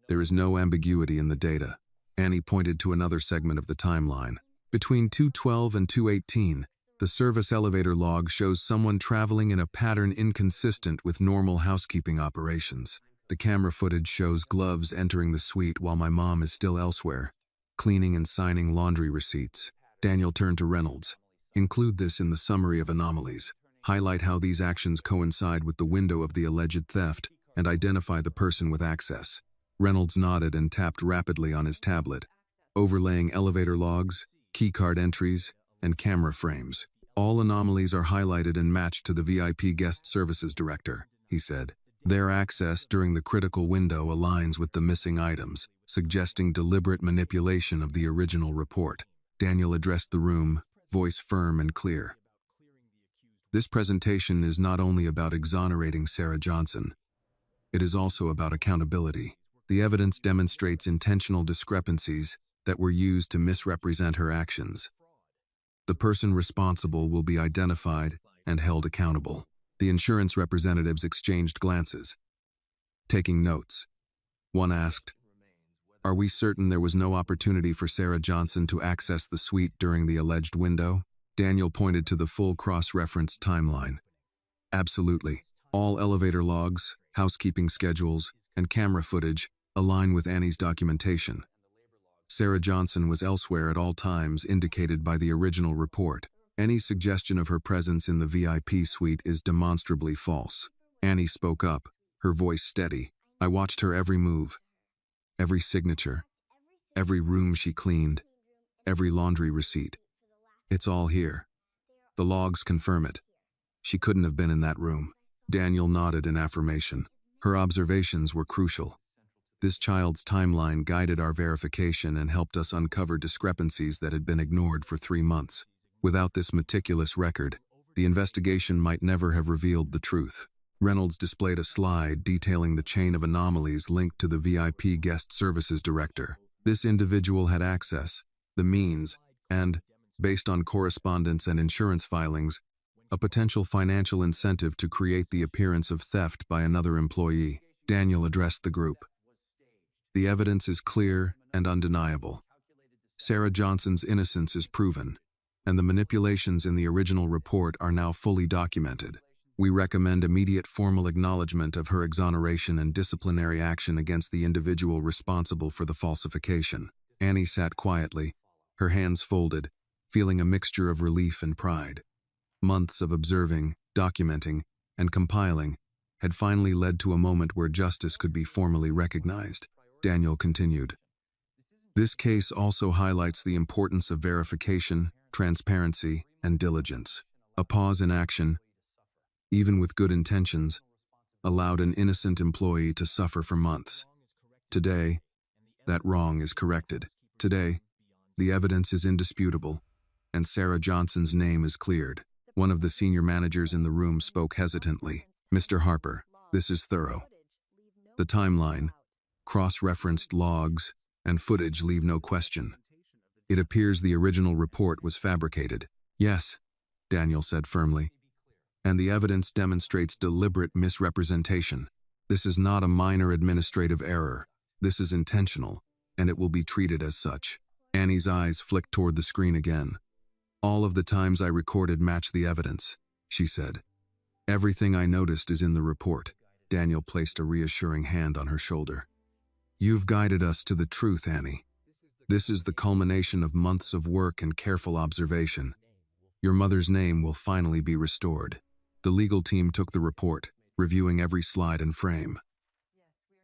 There is no ambiguity in the data." Annie pointed to another segment of the timeline. "Between 2:12 and 2:18, the service elevator log shows someone traveling in a pattern inconsistent with normal housekeeping operations. The camera footage shows gloves entering the suite while my mom is still elsewhere, cleaning and signing laundry receipts." Daniel turned to Reynolds. "Include this in the summary of anomalies. Highlight how these actions coincide with the window of the alleged theft, and identify the person with access." Reynolds nodded and tapped rapidly on his tablet, overlaying elevator logs, keycard entries, and camera frames. "All anomalies are highlighted and matched to the VIP guest services director," he said. "Their access during the critical window aligns with the missing items, suggesting deliberate manipulation of the original report." Daniel addressed the room, voice firm and clear. "This presentation is not only about exonerating Sarah Johnson. It is also about accountability. The evidence demonstrates intentional discrepancies that were used to misrepresent her actions. The person responsible will be identified and held accountable." The insurance representatives exchanged glances, taking notes. One asked, "Are we certain there was no opportunity for Sarah Johnson to access the suite during the alleged window?" Daniel pointed to the full cross-referenced timeline. "Absolutely. All elevator logs, housekeeping schedules, and camera footage align with Annie's documentation. Sarah Johnson was elsewhere at all times indicated by the original report. Any suggestion of her presence in the VIP suite is demonstrably false." Annie spoke up, her voice steady. "I watched her every move, every signature, every room she cleaned, every laundry receipt. It's all here. The logs confirm it. She couldn't have been in that room." Daniel nodded in affirmation. Her observations were crucial. This child's timeline guided our verification and helped us uncover discrepancies that had been ignored for 3 months. Without this meticulous record, the investigation might never have revealed the truth. Reynolds displayed a slide detailing the chain of anomalies linked to the VIP guest services director. This individual had access, the means, and, based on correspondence and insurance filings, a potential financial incentive to create the appearance of theft by another employee. Daniel addressed the group. "The evidence is clear and undeniable. Sarah Johnson's innocence is proven, and the manipulations in the original report are now fully documented. We recommend immediate formal acknowledgement of her exoneration and disciplinary action against the individual responsible for the falsification." Annie sat quietly, her hands folded, feeling a mixture of relief and pride. Months of observing, documenting, and compiling had finally led to a moment where justice could be formally recognized. Daniel continued, This case also highlights the importance of verification, transparency, and diligence. A pause in action, even with good intentions, allowed an innocent employee to suffer for months. Today, that wrong is corrected. Today, the evidence is indisputable, and Sarah Johnson's name is cleared. One of the senior managers in the room spoke hesitantly. "Mr. Harper, this is thorough. The timeline, cross-referenced logs, and footage leave no question. It appears the original report was fabricated." "Yes," Daniel said firmly, "and the evidence demonstrates deliberate misrepresentation. This is not a minor administrative error. This is intentional, and it will be treated as such." Annie's eyes flicked toward the screen again. "All of the times I recorded match the evidence," she said. "Everything I noticed is in the report." Daniel placed a reassuring hand on her shoulder. "You've guided us to the truth, Annie. This is the culmination of months of work and careful observation. Your mother's name will finally be restored." The legal team took the report, reviewing every slide and frame.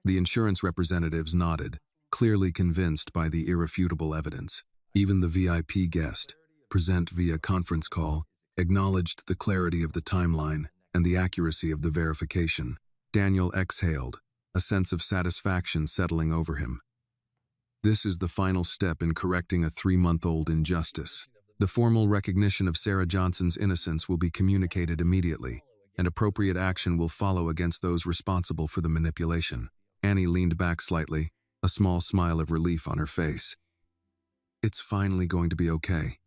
The insurance representatives nodded, clearly convinced by the irrefutable evidence. Even the VIP guest, present via conference call, acknowledged the clarity of the timeline and the accuracy of the verification. Daniel exhaled, a sense of satisfaction settling over him. This is the final step in correcting a 3-month-old injustice. The formal recognition of Sarah Johnson's innocence will be communicated immediately, and appropriate action will follow against those responsible for the manipulation. Annie leaned back slightly, a small smile of relief on her face. "It's finally going to be okay,"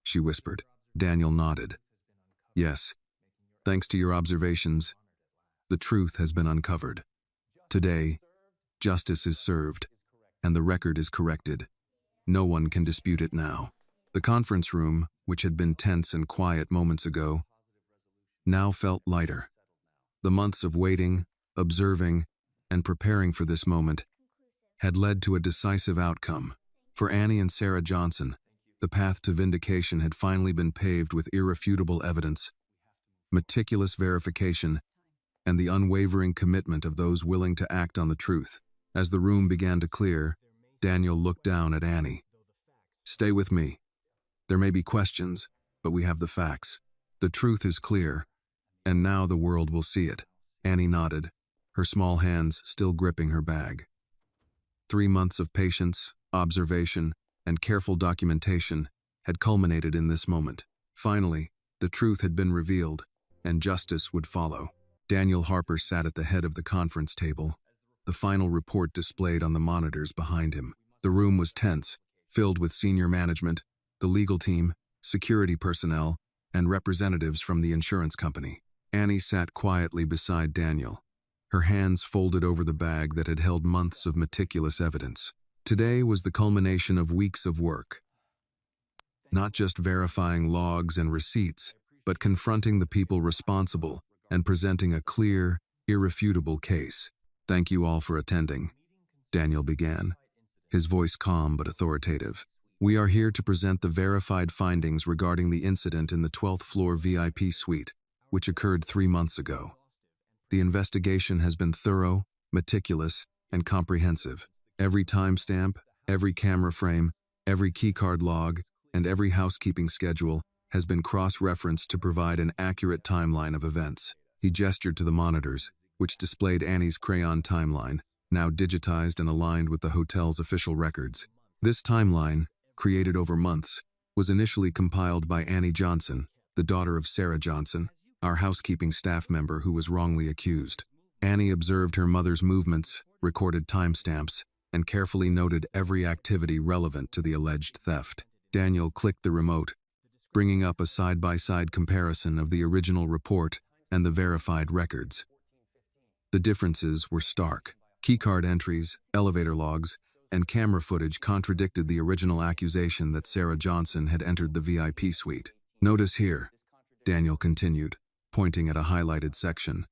she whispered. Daniel nodded. "Yes, thanks to your observations, the truth has been uncovered. Today, justice is served, and the record is corrected. No one can dispute it now." The conference room, which had been tense and quiet moments ago, now felt lighter. The months of waiting, observing, and preparing for this moment had led to a decisive outcome. For Annie and Sarah Johnson, the path to vindication had finally been paved with irrefutable evidence, meticulous verification, and the unwavering commitment of those willing to act on the truth. As the room began to clear, Daniel looked down at Annie. "Stay with me. There may be questions, but we have the facts. The truth is clear, and now the world will see it." Annie nodded, her small hands still gripping her bag. 3 months of patience, observation, and careful documentation had culminated in this moment. Finally, the truth had been revealed, and justice would follow. Daniel Harper sat at the head of the conference table, the final report displayed on the monitors behind him. The room was tense, filled with senior management, the legal team, security personnel, and representatives from the insurance company. Annie sat quietly beside Daniel, her hands folded over the bag that had held months of meticulous evidence. Today was the culmination of weeks of work. Not just verifying logs and receipts, but confronting the people responsible and presenting a clear, irrefutable case. "Thank you all for attending," Daniel began, his voice calm but authoritative. "We are here to present the verified findings regarding the incident in the 12th floor VIP suite, which occurred 3 months ago. The investigation has been thorough, meticulous, and comprehensive. Every timestamp, every camera frame, every keycard log, and every housekeeping schedule has been cross-referenced to provide an accurate timeline of events." He gestured to the monitors, which displayed Annie's crayon timeline, now digitized and aligned with the hotel's official records. This timeline, created over months, was initially compiled by Annie Johnson, the daughter of Sarah Johnson, our housekeeping staff member who was wrongly accused. Annie observed her mother's movements, recorded timestamps, and carefully noted every activity relevant to the alleged theft. Daniel clicked the remote, bringing up a side-by-side comparison of the original report and the verified records. The differences were stark. Keycard entries, elevator logs, and camera footage contradicted the original accusation that Sarah Johnson had entered the VIP suite. "Notice here," Daniel continued, pointing at a highlighted section.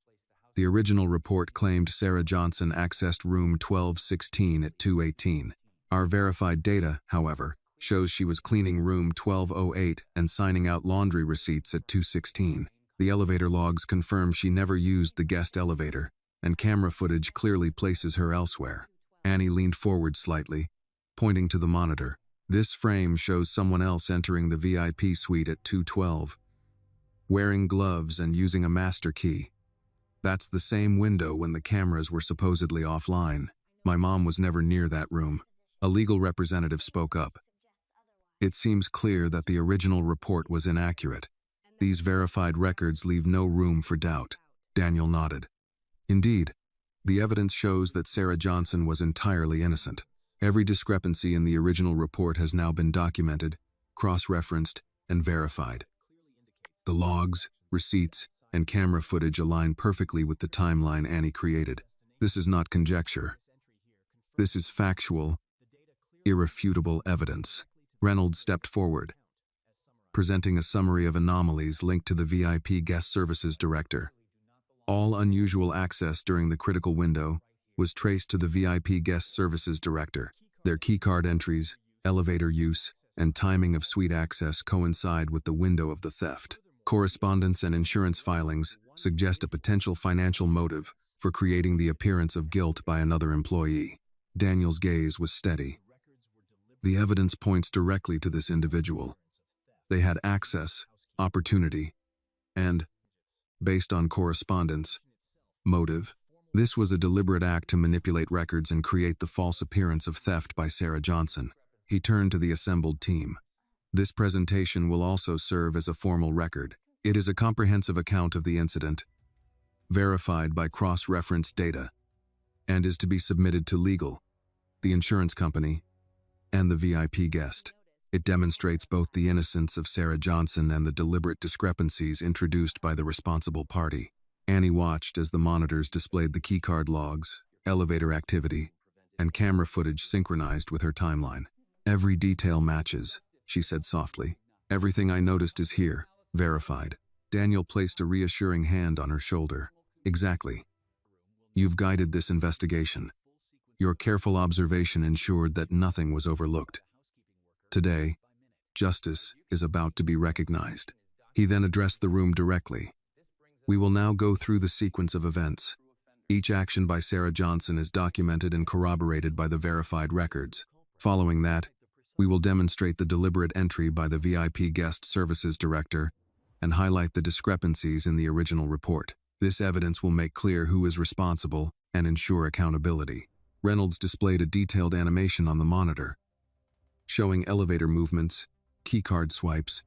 "The original report claimed Sarah Johnson accessed room 1216 at 2:18. Our verified data, however, shows she was cleaning room 1208 and signing out laundry receipts at 2:16. The elevator logs confirm she never used the guest elevator, and camera footage clearly places her elsewhere." Annie leaned forward slightly, pointing to the monitor. This frame shows someone else entering the VIP suite at 2:12, wearing gloves and using a master key. That's the same window when the cameras were supposedly offline. My mom was never near that room. A legal representative spoke up. It seems clear that the original report was inaccurate. These verified records leave no room for doubt. Daniel nodded. Indeed, the evidence shows that Sarah Johnson was entirely innocent. Every discrepancy in the original report has now been documented, cross-referenced, and verified. The logs, receipts, and camera footage align perfectly with the timeline Annie created. This is not conjecture. This is factual, irrefutable evidence. Reynolds stepped forward, presenting a summary of anomalies linked to the VIP Guest Services Director. All unusual access during the critical window was traced to the VIP Guest Services Director. Their keycard entries, elevator use, and timing of suite access coincide with the window of the theft. Correspondence and insurance filings suggest a potential financial motive for creating the appearance of guilt by another employee. Daniel's gaze was steady. The evidence points directly to this individual. They had access, opportunity, and, based on correspondence, motive. This was a deliberate act to manipulate records and create the false appearance of theft by Sarah Johnson. He turned to the assembled team. This presentation will also serve as a formal record. It is a comprehensive account of the incident, verified by cross-referenced data, and is to be submitted to legal, the insurance company, and the VIP guest. It demonstrates both the innocence of Sarah Johnson and the deliberate discrepancies introduced by the responsible party. Annie watched as the monitors displayed the keycard logs, elevator activity, and camera footage synchronized with her timeline. "Every detail matches," she said softly. "Everything I noticed is here, verified." Daniel placed a reassuring hand on her shoulder. "Exactly. You've guided this investigation. Your careful observation ensured that nothing was overlooked. Today, justice is about to be recognized." He then addressed the room directly. "We will now go through the sequence of events. Each action by Sarah Johnson is documented and corroborated by the verified records. Following that, we will demonstrate the deliberate entry by the VIP Guest Services Director and highlight the discrepancies in the original report. This evidence will make clear who is responsible and ensure accountability." Reynolds displayed a detailed animation on the monitor, showing elevator movements, keycard swipes,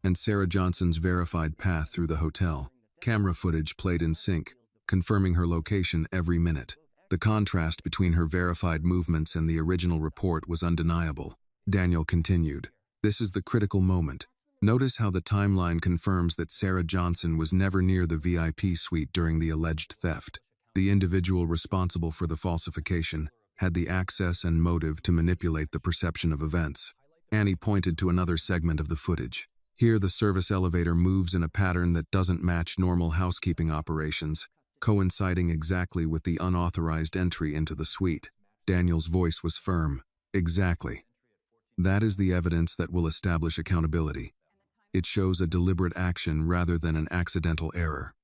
and Sarah Johnson's verified path through the hotel. Camera footage played in sync, confirming her location every minute. The contrast between her verified movements and the original report was undeniable. Daniel continued, "This is the critical moment. Notice how the timeline confirms that Sarah Johnson was never near the VIP suite during the alleged theft. The individual responsible for the falsification had the access and motive to manipulate the perception of events." Annie pointed to another segment of the footage. Here, the service elevator moves in a pattern that doesn't match normal housekeeping operations, coinciding exactly with the unauthorized entry into the suite. Daniel's voice was firm. "Exactly. That is the evidence that will establish accountability. It shows a deliberate action rather than an accidental error.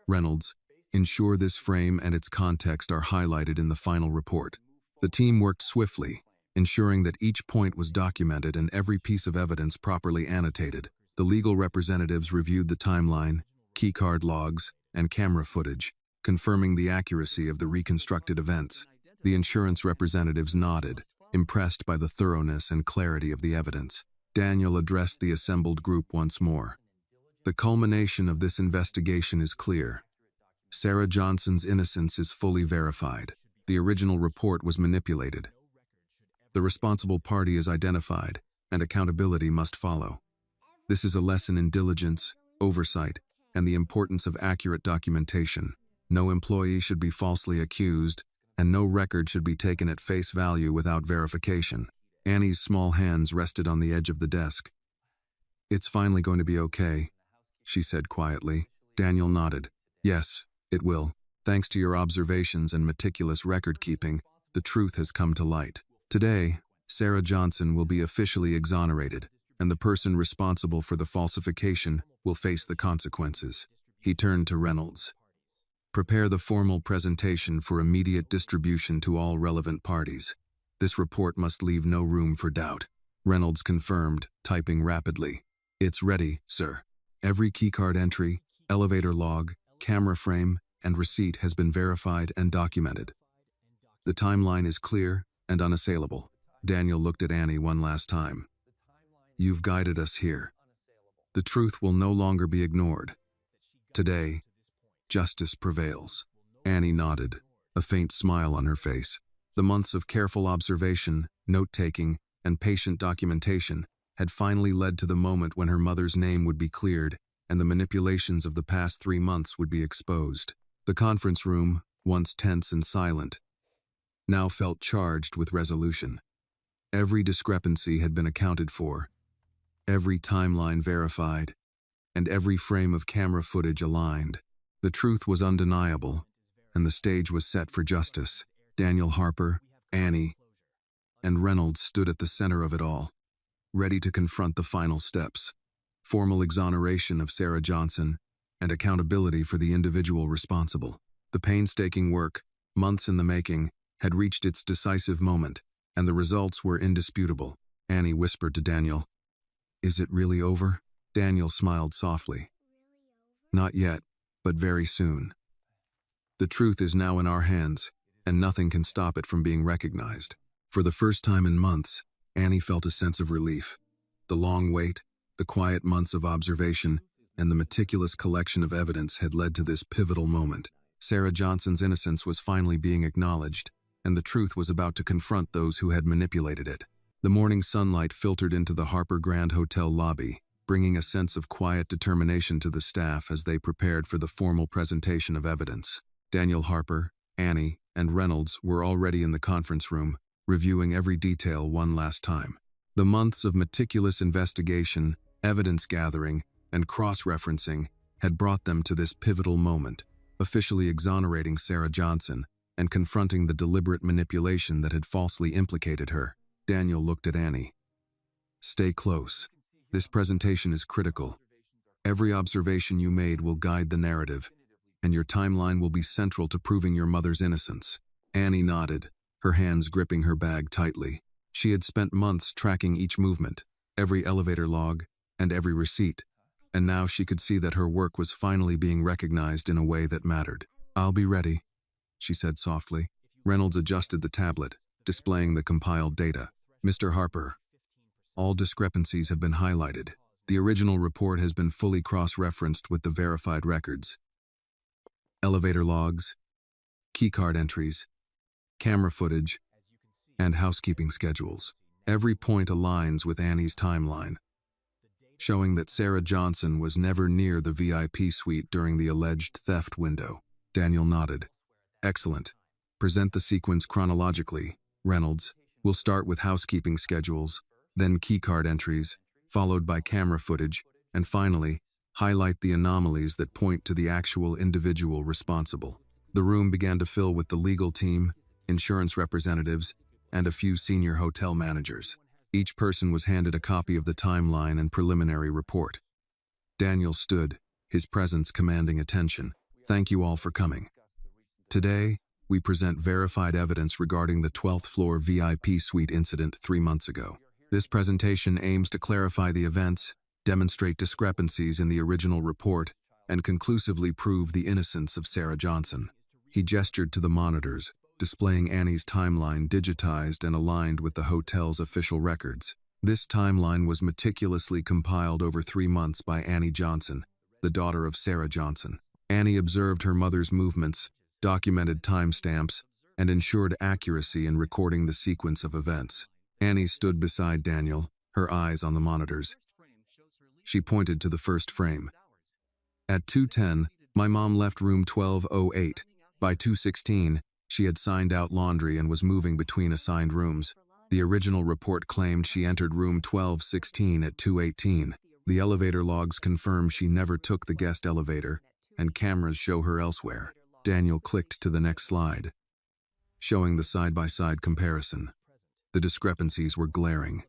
Reynolds, ensure this frame and its context are highlighted in the final report." The team worked swiftly, ensuring that each point was documented and every piece of evidence properly annotated. The legal representatives reviewed the timeline, keycard logs, and camera footage, confirming the accuracy of the reconstructed events. The insurance representatives nodded, impressed by the thoroughness and clarity of the evidence. Daniel addressed the assembled group once more. "The culmination of this investigation is clear. Sarah Johnson's innocence is fully verified. The original report was manipulated. The responsible party is identified, and accountability must follow. This is a lesson in diligence, oversight, and the importance of accurate documentation. No employee should be falsely accused, and no record should be taken at face value without verification." Annie's small hands rested on the edge of the desk. "It's finally going to be okay," she said quietly. Daniel nodded. "Yes, it will. Thanks to your observations and meticulous record-keeping, the truth has come to light. Today, Sarah Johnson will be officially exonerated, and the person responsible for the falsification will face the consequences." He turned to Reynolds. "Prepare the formal presentation for immediate distribution to all relevant parties." This report must leave no room for doubt. Reynolds confirmed, typing rapidly. It's ready, sir. Every keycard entry, elevator log, camera frame, and receipt has been verified and documented. The timeline is clear and unassailable. Daniel looked at Annie one last time. You've guided us here. The truth will no longer be ignored. Today, justice prevails. Annie nodded, a faint smile on her face. The months of careful observation, note-taking, and patient documentation had finally led to the moment when her mother's name would be cleared and the manipulations of the past 3 months would be exposed. The conference room, once tense and silent, now felt charged with resolution. Every discrepancy had been accounted for, every timeline verified, and every frame of camera footage aligned. The truth was undeniable, and the stage was set for justice. Daniel Harper, Annie, and Reynolds stood at the center of it all, ready to confront the final steps. Formal exoneration of Sarah Johnson and accountability for the individual responsible. The painstaking work, months in the making, had reached its decisive moment, and the results were indisputable. Annie whispered to Daniel, "Is it really over?" Daniel smiled softly. "Not yet, but very soon. The truth is now in our hands, and nothing can stop it from being recognized." For the first time in months, Annie felt a sense of relief. The long wait, the quiet months of observation, and the meticulous collection of evidence had led to this pivotal moment. Sarah Johnson's innocence was finally being acknowledged, and the truth was about to confront those who had manipulated it. The morning sunlight filtered into the Harper Grand Hotel lobby, bringing a sense of quiet determination to the staff as they prepared for the formal presentation of evidence. Daniel Harper, Annie, and Reynolds were already in the conference room, reviewing every detail one last time. The months of meticulous investigation, evidence gathering, and cross-referencing had brought them to this pivotal moment, officially exonerating Sarah Johnson and confronting the deliberate manipulation that had falsely implicated her. Daniel looked at Annie. "Stay close. This presentation is critical. Every observation you made will guide the narrative, and your timeline will be central to proving your mother's innocence." Annie nodded, her hands gripping her bag tightly. She had spent months tracking each movement, every elevator log, and every receipt, and now she could see that her work was finally being recognized in a way that mattered. "I'll be ready," she said softly. Reynolds adjusted the tablet, displaying the compiled data. "Mr. Harper, all discrepancies have been highlighted. The original report has been fully cross-referenced with the verified records. Elevator logs, keycard entries, camera footage, and housekeeping schedules. Every point aligns with Annie's timeline, showing that Sarah Johnson was never near the VIP suite during the alleged theft window." Daniel nodded. "Excellent. Present the sequence chronologically, Reynolds. We'll start with housekeeping schedules, then keycard entries, followed by camera footage, and finally, highlight the anomalies that point to the actual individual responsible." The room began to fill with the legal team, insurance representatives, and a few senior hotel managers. Each person was handed a copy of the timeline and preliminary report. Daniel stood, his presence commanding attention. "Thank you all for coming. Today, we present verified evidence regarding the 12th floor VIP suite incident 3 months ago. This presentation aims to clarify the events, demonstrate discrepancies in the original report, and conclusively prove the innocence of Sarah Johnson." He gestured to the monitors, displaying Annie's timeline digitized and aligned with the hotel's official records. This timeline was meticulously compiled over 3 months by Annie Johnson, the daughter of Sarah Johnson. Annie observed her mother's movements, documented timestamps, and ensured accuracy in recording the sequence of events. Annie stood beside Daniel, her eyes on the monitors. She pointed to the first frame. "At 2:10, my mom left room 1208. By 2:16, she had signed out laundry and was moving between assigned rooms. The original report claimed she entered room 1216 at 2:18. The elevator logs confirm she never took the guest elevator, and cameras show her elsewhere." Daniel clicked to the next slide, showing the side-by-side comparison. The discrepancies were glaring.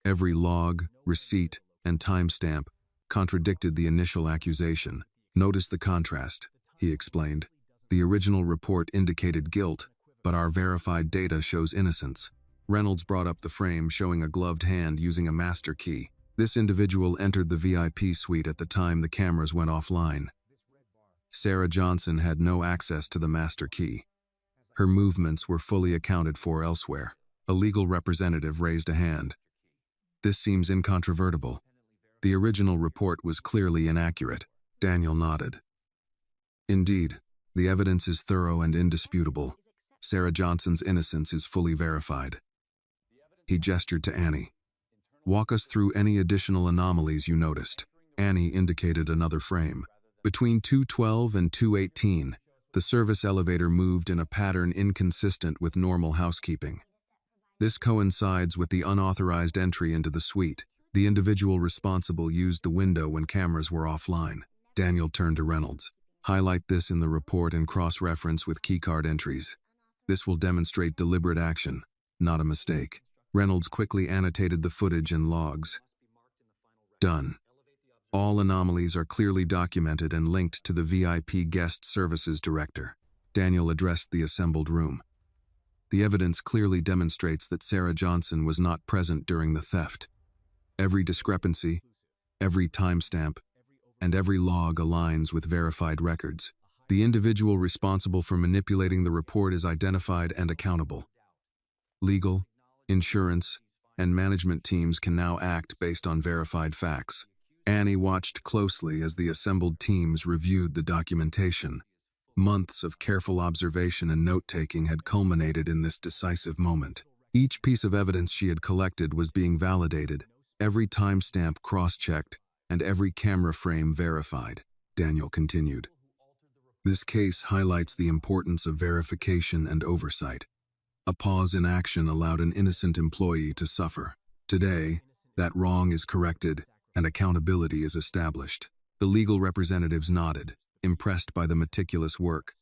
Every log, receipt, and timestamp contradicted the initial accusation. "Notice the contrast," he explained. "The original report indicated guilt, but our verified data shows innocence. Reynolds brought up the frame, showing a gloved hand using a master key. This individual entered the VIP suite at the time the cameras went offline. Sarah Johnson had no access to the master key. Her movements were fully accounted for elsewhere. A legal representative raised a hand. This seems incontrovertible. The original report was clearly inaccurate. Daniel nodded. Indeed, the evidence is thorough and indisputable. Sarah Johnson's innocence is fully verified. He gestured to Annie. Walk us through any additional anomalies you noticed. Annie indicated another frame. Between 2:12 and 2:18, the service elevator moved in a pattern inconsistent with normal housekeeping. This coincides with the unauthorized entry into the suite. The individual responsible used the window when cameras were offline. Daniel turned to Reynolds. Highlight this in the report and cross-reference with keycard entries. This will demonstrate deliberate action, not a mistake. Reynolds quickly annotated the footage and logs. Done. All anomalies are clearly documented and linked to the VIP Guest Services Director. Daniel addressed the assembled room. The evidence clearly demonstrates that Sarah Johnson was not present during the theft. Every discrepancy, every timestamp, and every log aligns with verified records. The individual responsible for manipulating the report is identified and accountable. Legal, insurance, and management teams can now act based on verified facts. Annie watched closely as the assembled teams reviewed the documentation. Months of careful observation and note-taking had culminated in this decisive moment. Each piece of evidence she had collected was being validated, every timestamp cross-checked, and every camera frame verified. Daniel continued. This case highlights the importance of verification and oversight. A pause in action allowed an innocent employee to suffer. Today, that wrong is corrected and accountability is established. The legal representatives nodded, impressed by the meticulous work,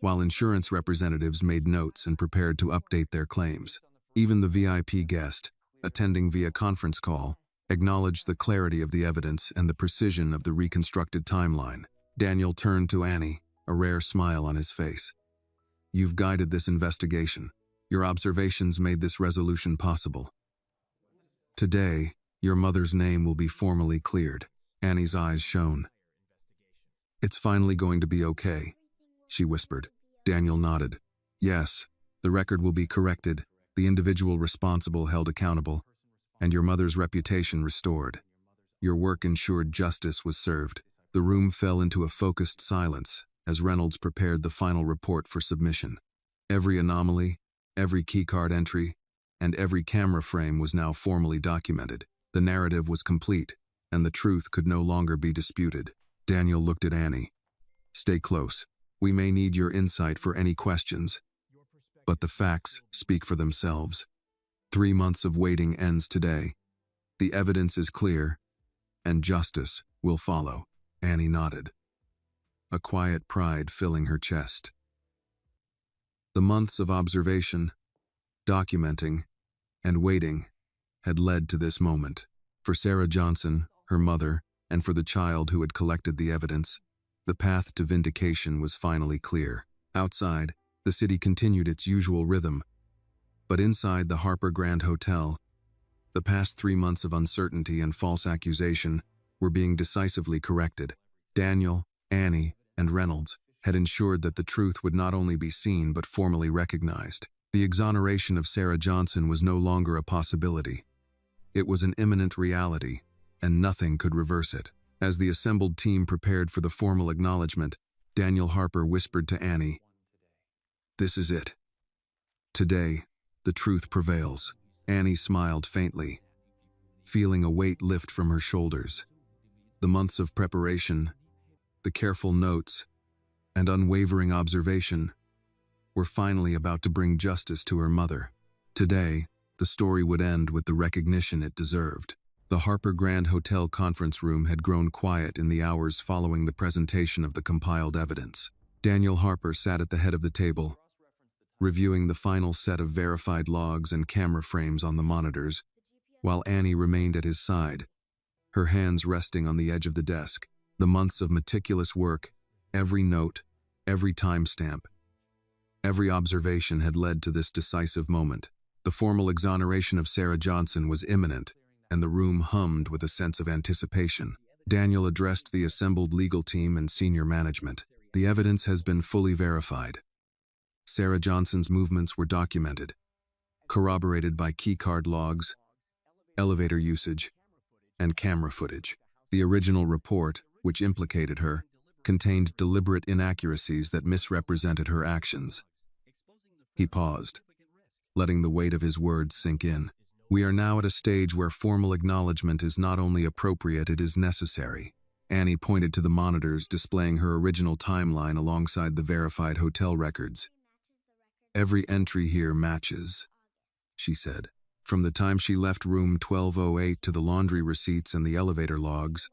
while insurance representatives made notes and prepared to update their claims. Even the VIP guest, attending via conference call, acknowledged the clarity of the evidence and the precision of the reconstructed timeline. Daniel turned to Annie, a rare smile on his face. You've guided this investigation. Your observations made this resolution possible. Today, your mother's name will be formally cleared. Annie's eyes shone. It's finally going to be okay, she whispered. Daniel nodded. Yes, the record will be corrected, the individual responsible held accountable, and your mother's reputation restored. Your work ensured justice was served. The room fell into a focused silence as Reynolds prepared the final report for submission. Every anomaly, every keycard entry, and every camera frame was now formally documented. The narrative was complete, and the truth could no longer be disputed. Daniel looked at Annie. Stay close. We may need your insight for any questions, but the facts speak for themselves. 3 months of waiting ends today. The evidence is clear, and justice will follow. Annie nodded, a quiet pride filling her chest. The months of observation, documenting, and waiting had led to this moment. For Sarah Johnson, her mother, and for the child who had collected the evidence, the path to vindication was finally clear. Outside, the city continued its usual rhythm, but inside the Harper Grand Hotel, the past 3 months of uncertainty and false accusation were being decisively corrected. Daniel, Annie, and Reynolds had ensured that the truth would not only be seen but formally recognized. The exoneration of Sarah Johnson was no longer a possibility. It was an imminent reality, and nothing could reverse it. As the assembled team prepared for the formal acknowledgement, Daniel Harper whispered to Annie, "This is it. Today, the truth prevails." Annie smiled faintly, feeling a weight lift from her shoulders. The months of preparation, the careful notes, and unwavering observation were finally about to bring justice to her mother. Today, the story would end with the recognition it deserved. The Harper Grand Hotel conference room had grown quiet in the hours following the presentation of the compiled evidence. Daniel Harper sat at the head of the table, reviewing the final set of verified logs and camera frames on the monitors, while Annie remained at his side, her hands resting on the edge of the desk. The months of meticulous work, every note, every timestamp, every observation had led to this decisive moment. The formal exoneration of Sarah Johnson was imminent, and the room hummed with a sense of anticipation. Daniel addressed the assembled legal team and senior management. The evidence has been fully verified. Sarah Johnson's movements were documented, corroborated by keycard logs, elevator usage, and camera footage. The original report, which implicated her, contained deliberate inaccuracies that misrepresented her actions. He paused, letting the weight of his words sink in. We are now at a stage where formal acknowledgement is not only appropriate, it is necessary. Annie pointed to the monitors displaying her original timeline alongside the verified hotel records. Every entry here matches, she said. From the time she left room 1208 to the laundry receipts and the elevator logs,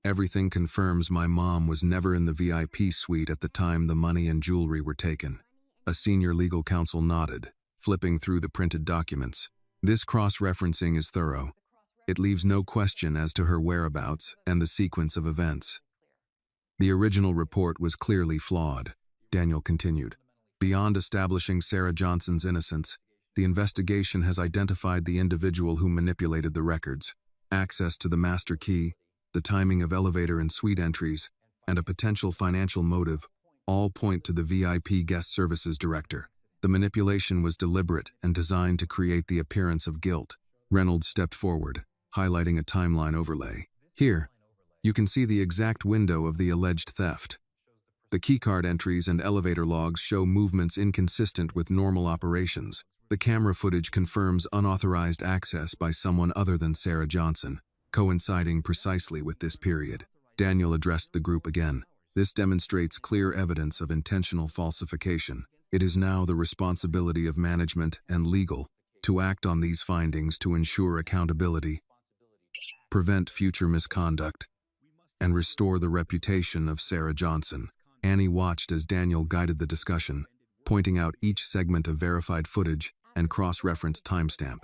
everything confirms my mom was never in the VIP suite at the time the money and jewelry were taken. A senior legal counsel nodded, flipping through the printed documents. This cross-referencing is thorough. It leaves no question as to her whereabouts and the sequence of events. The original report was clearly flawed, Daniel continued. Beyond establishing Sarah Johnson's innocence, the investigation has identified the individual who manipulated the records. Access to the master key, the timing of elevator and suite entries, and a potential financial motive all point to the VIP guest services director. The manipulation was deliberate and designed to create the appearance of guilt. Reynolds stepped forward, highlighting a timeline overlay. Here, you can see the exact window of the alleged theft. The keycard entries and elevator logs show movements inconsistent with normal operations. The camera footage confirms unauthorized access by someone other than Sarah Johnson, coinciding precisely with this period. Daniel addressed the group again. This demonstrates clear evidence of intentional falsification. It is now the responsibility of management and legal to act on these findings to ensure accountability, prevent future misconduct, and restore the reputation of Sarah Johnson. Annie watched as Daniel guided the discussion, pointing out each segment of verified footage and cross-referenced timestamp.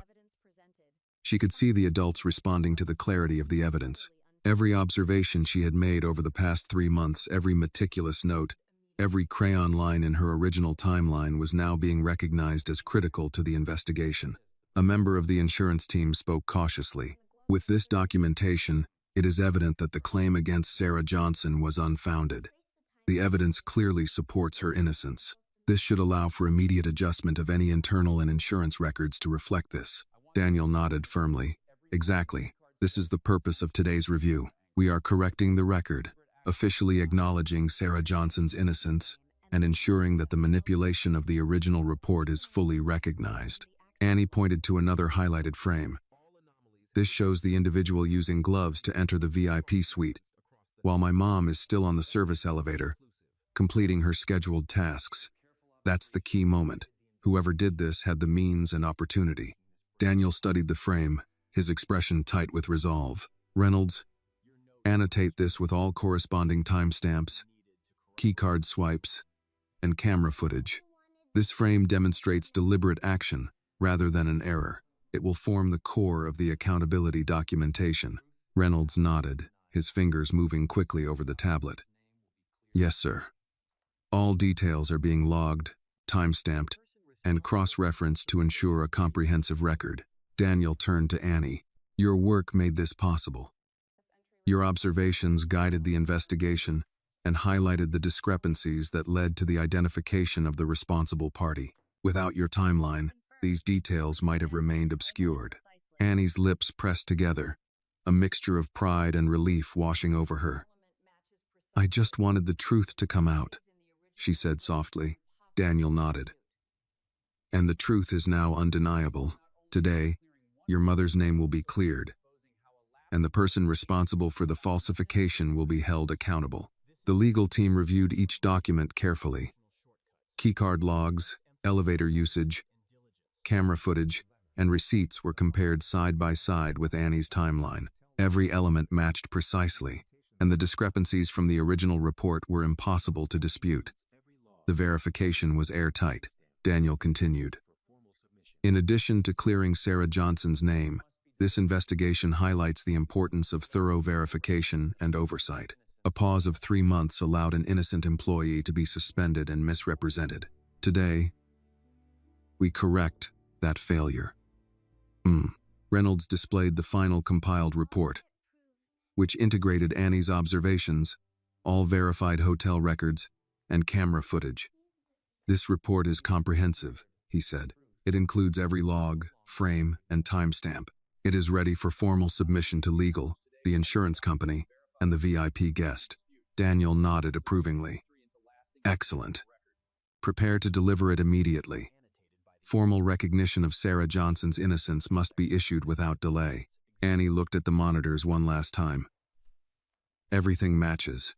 She could see the adults responding to the clarity of the evidence. Every observation she had made over the past 3 months, every meticulous note, every crayon line in her original timeline was now being recognized as critical to the investigation. A member of the insurance team spoke cautiously. With this documentation, it is evident that the claim against Sarah Johnson was unfounded. The evidence clearly supports her innocence. This should allow for immediate adjustment of any internal and insurance records to reflect this. Daniel nodded firmly. Exactly. This is the purpose of today's review. We are correcting the record, officially acknowledging Sarah Johnson's innocence, and ensuring that the manipulation of the original report is fully recognized. Annie pointed to another highlighted frame. This shows the individual using gloves to enter the VIP suite, while my mom is still on the service elevator, completing her scheduled tasks. That's the key moment. Whoever did this had the means and opportunity. Daniel studied the frame, his expression tight with resolve. Reynolds, annotate this with all corresponding timestamps, keycard swipes, and camera footage. This frame demonstrates deliberate action rather than an error. It will form the core of the accountability documentation. Reynolds nodded, his fingers moving quickly over the tablet. Yes, sir. All details are being logged, timestamped, and cross-referenced to ensure a comprehensive record. Daniel turned to Annie. Your work made this possible. Your observations guided the investigation and highlighted the discrepancies that led to the identification of the responsible party. Without your timeline, these details might have remained obscured. Annie's lips pressed together, a mixture of pride and relief washing over her. I just wanted the truth to come out, she said softly. Daniel nodded. And the truth is now undeniable. Today, your mother's name will be cleared, and the person responsible for the falsification will be held accountable. The legal team reviewed each document carefully. Keycard logs, elevator usage, camera footage, and receipts were compared side by side with Annie's timeline. Every element matched precisely, and the discrepancies from the original report were impossible to dispute. The verification was airtight. Daniel continued. In addition to clearing Sarah Johnson's name, this investigation highlights the importance of thorough verification and oversight. A pause of 3 months allowed an innocent employee to be suspended and misrepresented. Today, we correct that failure. Reynolds displayed the final compiled report, which integrated Annie's observations, all verified hotel records, and camera footage. "This report is comprehensive," he said. "It includes every log, frame, and timestamp. It is ready for formal submission to legal, the insurance company, and the VIP guest." Daniel nodded approvingly. "Excellent. Prepare to deliver it immediately. Formal recognition of Sarah Johnson's innocence must be issued without delay." Annie looked at the monitors one last time. "Everything matches,"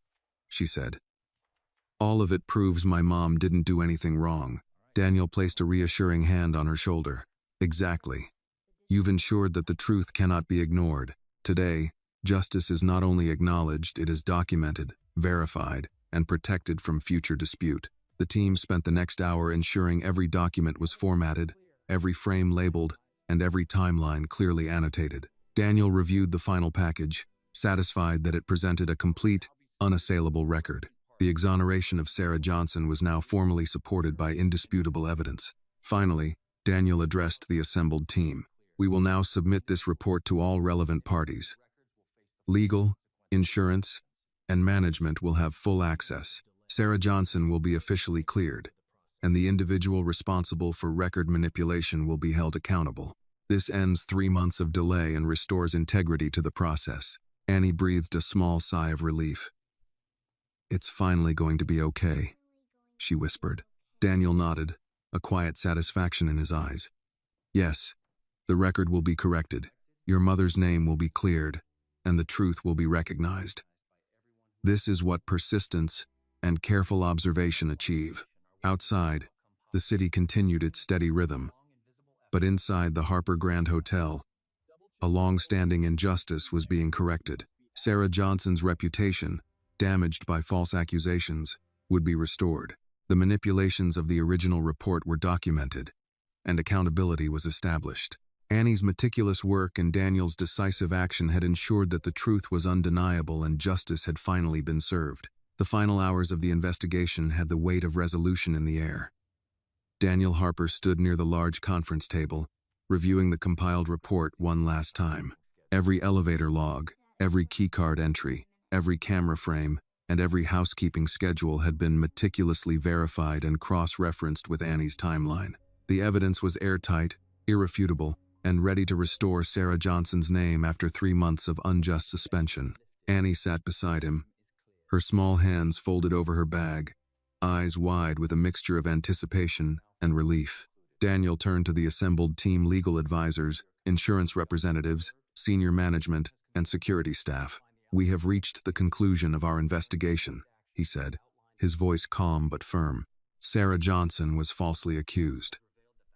she said. "All of it proves my mom didn't do anything wrong." Daniel placed a reassuring hand on her shoulder. "Exactly. You've ensured that the truth cannot be ignored. Today, justice is not only acknowledged, it is documented, verified, and protected from future dispute." The team spent the next hour ensuring every document was formatted, every frame labeled, and every timeline clearly annotated. Daniel reviewed the final package, satisfied that it presented a complete, unassailable record. The exoneration of Sarah Johnson was now formally supported by indisputable evidence. Finally, Daniel addressed the assembled team. "We will now submit this report to all relevant parties. Legal, insurance, and management will have full access. Sarah Johnson will be officially cleared, and the individual responsible for record manipulation will be held accountable. This ends 3 months of delay and restores integrity to the process." Annie breathed a small sigh of relief. "It's finally going to be okay," she whispered. Daniel nodded, a quiet satisfaction in his eyes. "Yes, the record will be corrected. Your mother's name will be cleared, and the truth will be recognized. This is what persistence and careful observation achieve." Outside, the city continued its steady rhythm. But inside the Harper Grand Hotel, a long-standing injustice was being corrected. Sarah Johnson's reputation, damaged by false accusations, would be restored. The manipulations of the original report were documented, and accountability was established. Annie's meticulous work and Daniel's decisive action had ensured that the truth was undeniable and justice had finally been served. The final hours of the investigation had the weight of resolution in the air. Daniel Harper stood near the large conference table, reviewing the compiled report one last time. Every elevator log, every keycard entry, every camera frame, and every housekeeping schedule had been meticulously verified and cross-referenced with Annie's timeline. The evidence was airtight, irrefutable, and ready to restore Sarah Johnson's name after 3 months of unjust suspension. Annie sat beside him, her small hands folded over her bag, eyes wide with a mixture of anticipation and relief. Daniel turned to the assembled team: legal advisors, insurance representatives, senior management, and security staff. "We have reached the conclusion of our investigation," he said, his voice calm but firm. "Sarah Johnson was falsely accused.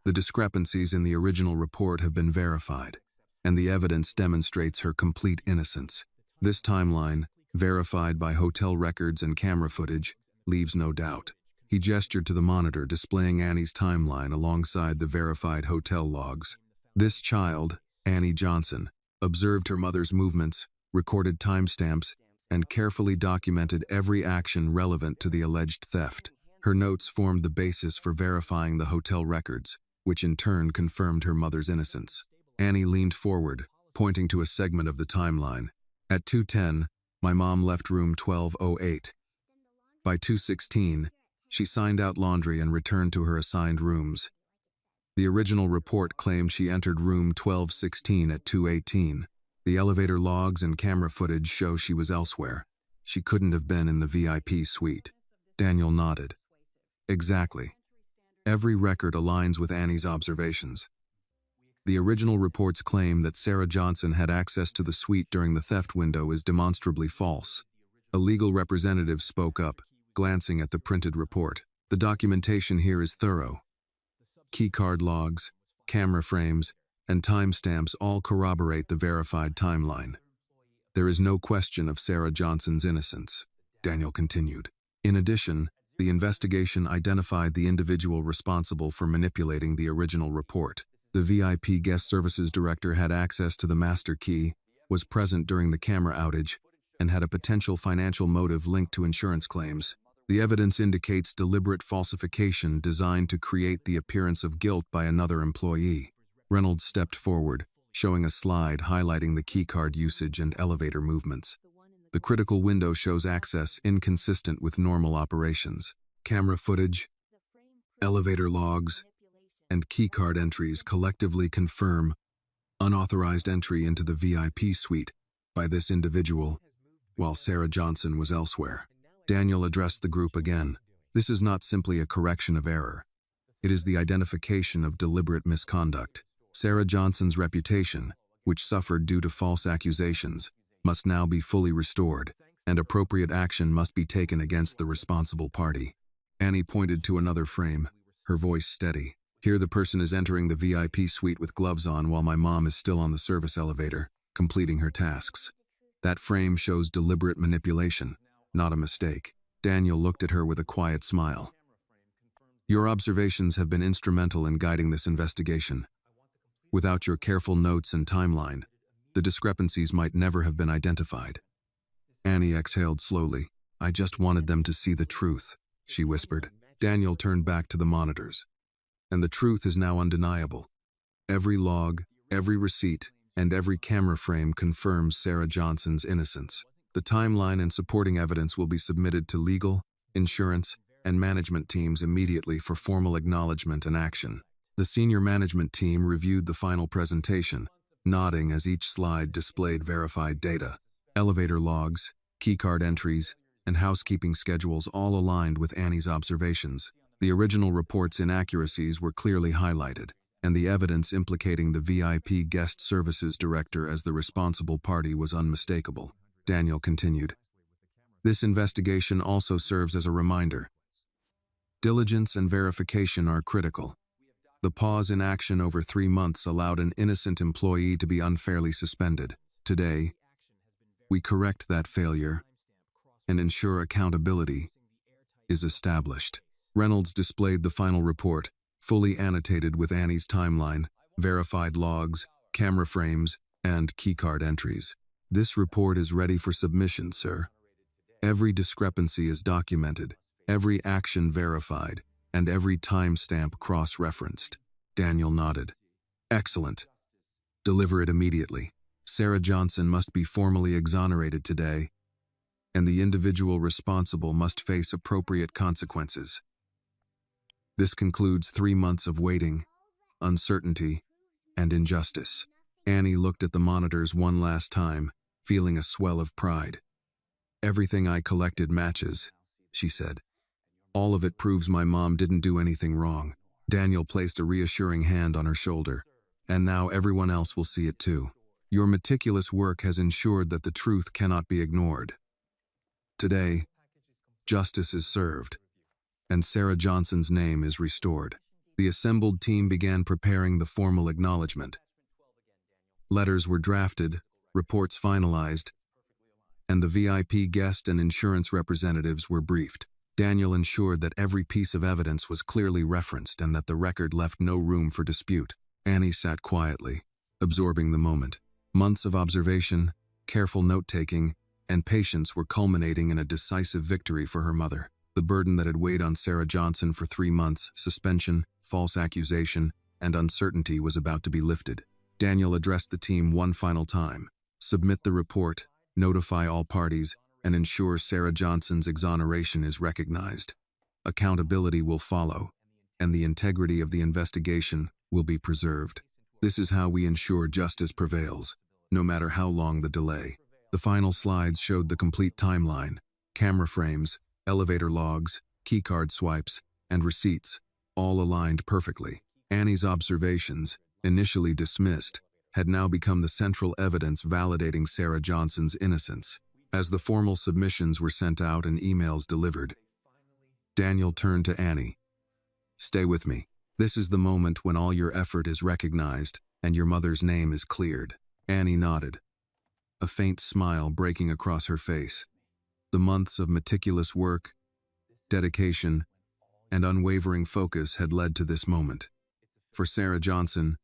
The discrepancies in the original report have been verified, and the evidence demonstrates her complete innocence. This timeline, verified by hotel records and camera footage, leaves no doubt." He gestured to the monitor displaying Annie's timeline alongside the verified hotel logs. "This child, Annie Johnson, observed her mother's movements, recorded timestamps, and carefully documented every action relevant to the alleged theft. Her notes formed the basis for verifying the hotel records, which in turn confirmed her mother's innocence." Annie leaned forward, pointing to a segment of the timeline. "At 2:10, my mom left room 1208. By 2:16, she signed out laundry and returned to her assigned rooms. The original report claimed she entered room 1216 at 2:18. The elevator logs and camera footage show she was elsewhere. She couldn't have been in the VIP suite." Daniel nodded. "Exactly. Every record aligns with Annie's observations. The original report's claim that Sarah Johnson had access to the suite during the theft window is demonstrably false." A legal representative spoke up, glancing at the printed report. "The documentation here is thorough. Keycard logs, camera frames, and timestamps all corroborate the verified timeline. There is no question of Sarah Johnson's innocence," Daniel continued. "In addition, the investigation identified the individual responsible for manipulating the original report. The VIP guest services director had access to the master key, was present during the camera outage, and had a potential financial motive linked to insurance claims. The evidence indicates deliberate falsification designed to create the appearance of guilt by another employee. Reynolds stepped forward, showing a slide highlighting the keycard usage and elevator movements. The critical window shows access inconsistent with normal operations. Camera footage, elevator logs, and keycard entries collectively confirm unauthorized entry into the VIP suite by this individual, while Sarah Johnson was elsewhere. Daniel addressed the group again. This is not simply a correction of error. It is the identification of deliberate misconduct. Sarah Johnson's reputation, which suffered due to false accusations, must now be fully restored, and appropriate action must be taken against the responsible party. Annie pointed to another frame, her voice steady. Here the person is entering the VIP suite with gloves on while my mom is still on the service elevator, completing her tasks. That frame shows deliberate manipulation, not a mistake. Daniel looked at her with a quiet smile. Your observations have been instrumental in guiding this investigation. Without your careful notes and timeline, the discrepancies might never have been identified. Annie exhaled slowly. I just wanted them to see the truth, she whispered. Daniel turned back to the monitors. And the truth is now undeniable. Every log, every receipt, and every camera frame confirms Sarah Johnson's innocence. The timeline and supporting evidence will be submitted to legal, insurance, and management teams immediately for formal acknowledgement and action. The senior management team reviewed the final presentation, nodding as each slide displayed verified data. Elevator logs, keycard entries, and housekeeping schedules all aligned with Annie's observations. The original report's inaccuracies were clearly highlighted, and the evidence implicating the VIP guest services director as the responsible party was unmistakable. Daniel continued. This investigation also serves as a reminder. Diligence and verification are critical. The pause in action over 3 months allowed an innocent employee to be unfairly suspended. Today, we correct that failure and ensure accountability is established. Reynolds displayed the final report, fully annotated with Annie's timeline, verified logs, camera frames, and keycard entries. This report is ready for submission, sir. Every discrepancy is documented, every action verified, and every timestamp cross-referenced. Daniel nodded. Excellent. Deliver it immediately. Sarah Johnson must be formally exonerated today, and the individual responsible must face appropriate consequences. This concludes 3 months of waiting, uncertainty, and injustice. Annie looked at the monitors one last time, feeling a swell of pride. Everything I collected matches, she said. All of it proves my mom didn't do anything wrong. Daniel placed a reassuring hand on her shoulder. And now everyone else will see it too. Your meticulous work has ensured that the truth cannot be ignored. Today, justice is served, and Sarah Johnson's name is restored. The assembled team began preparing the formal acknowledgement. Letters were drafted, reports finalized, and the VIP guest and insurance representatives were briefed. Daniel ensured that every piece of evidence was clearly referenced and that the record left no room for dispute. Annie sat quietly, absorbing the moment. Months of observation, careful note-taking, and patience were culminating in a decisive victory for her mother. The burden that had weighed on Sarah Johnson for 3 months, suspension, false accusation, and uncertainty was about to be lifted. Daniel addressed the team one final time. Submit the report, notify all parties, and ensure Sarah Johnson's exoneration is recognized. Accountability will follow, and the integrity of the investigation will be preserved. This is how we ensure justice prevails, no matter how long the delay. The final slides showed the complete timeline, camera frames, elevator logs, keycard swipes, and receipts, all aligned perfectly. Annie's observations, initially dismissed, had now become the central evidence validating Sarah Johnson's innocence. As the formal submissions were sent out and emails delivered, Daniel turned to Annie. Stay with me. This is the moment when all your effort is recognized and your mother's name is cleared. Annie nodded, a faint smile breaking across her face. The months of meticulous work, dedication, and unwavering focus had led to this moment. For Sarah Johnson,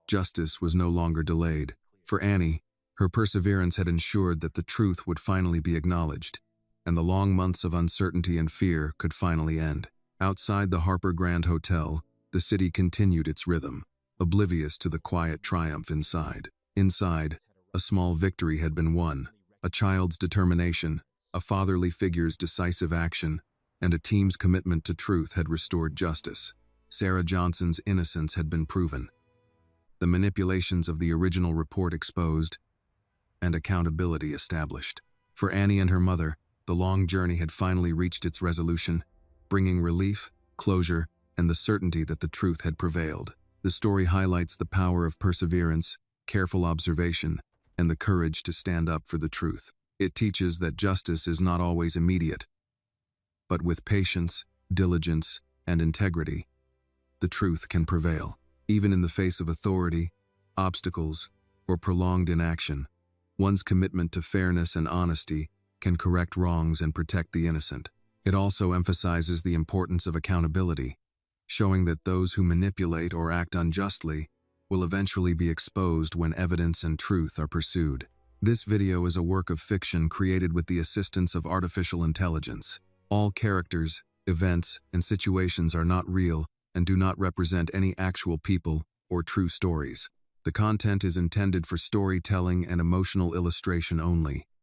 justice was no longer delayed. For Annie, her perseverance had ensured that the truth would finally be acknowledged, and the long months of uncertainty and fear could finally end. Outside the Harper Grand Hotel, the city continued its rhythm. oblivious to the quiet triumph inside. Inside, a small victory had been won, a child's determination, a fatherly figure's decisive action, and a team's commitment to truth had restored justice. Sarah Johnson's innocence had been proven, the manipulations of the original report exposed, and accountability established. For Annie and her mother, the long journey had finally reached its resolution, bringing relief, closure, and the certainty that the truth had prevailed. The story highlights the power of perseverance, careful observation, and the courage to stand up for the truth. It teaches that justice is not always immediate, but with patience, diligence, and integrity, the truth can prevail. Even in the face of authority, obstacles, or prolonged inaction, one's commitment to fairness and honesty can correct wrongs and protect the innocent. It also emphasizes the importance of accountability, showing that those who manipulate or act unjustly will eventually be exposed when evidence and truth are pursued. This video is a work of fiction created with the assistance of artificial intelligence. All characters, events, and situations are not real and do not represent any actual people or true stories. The content is intended for storytelling and emotional illustration only.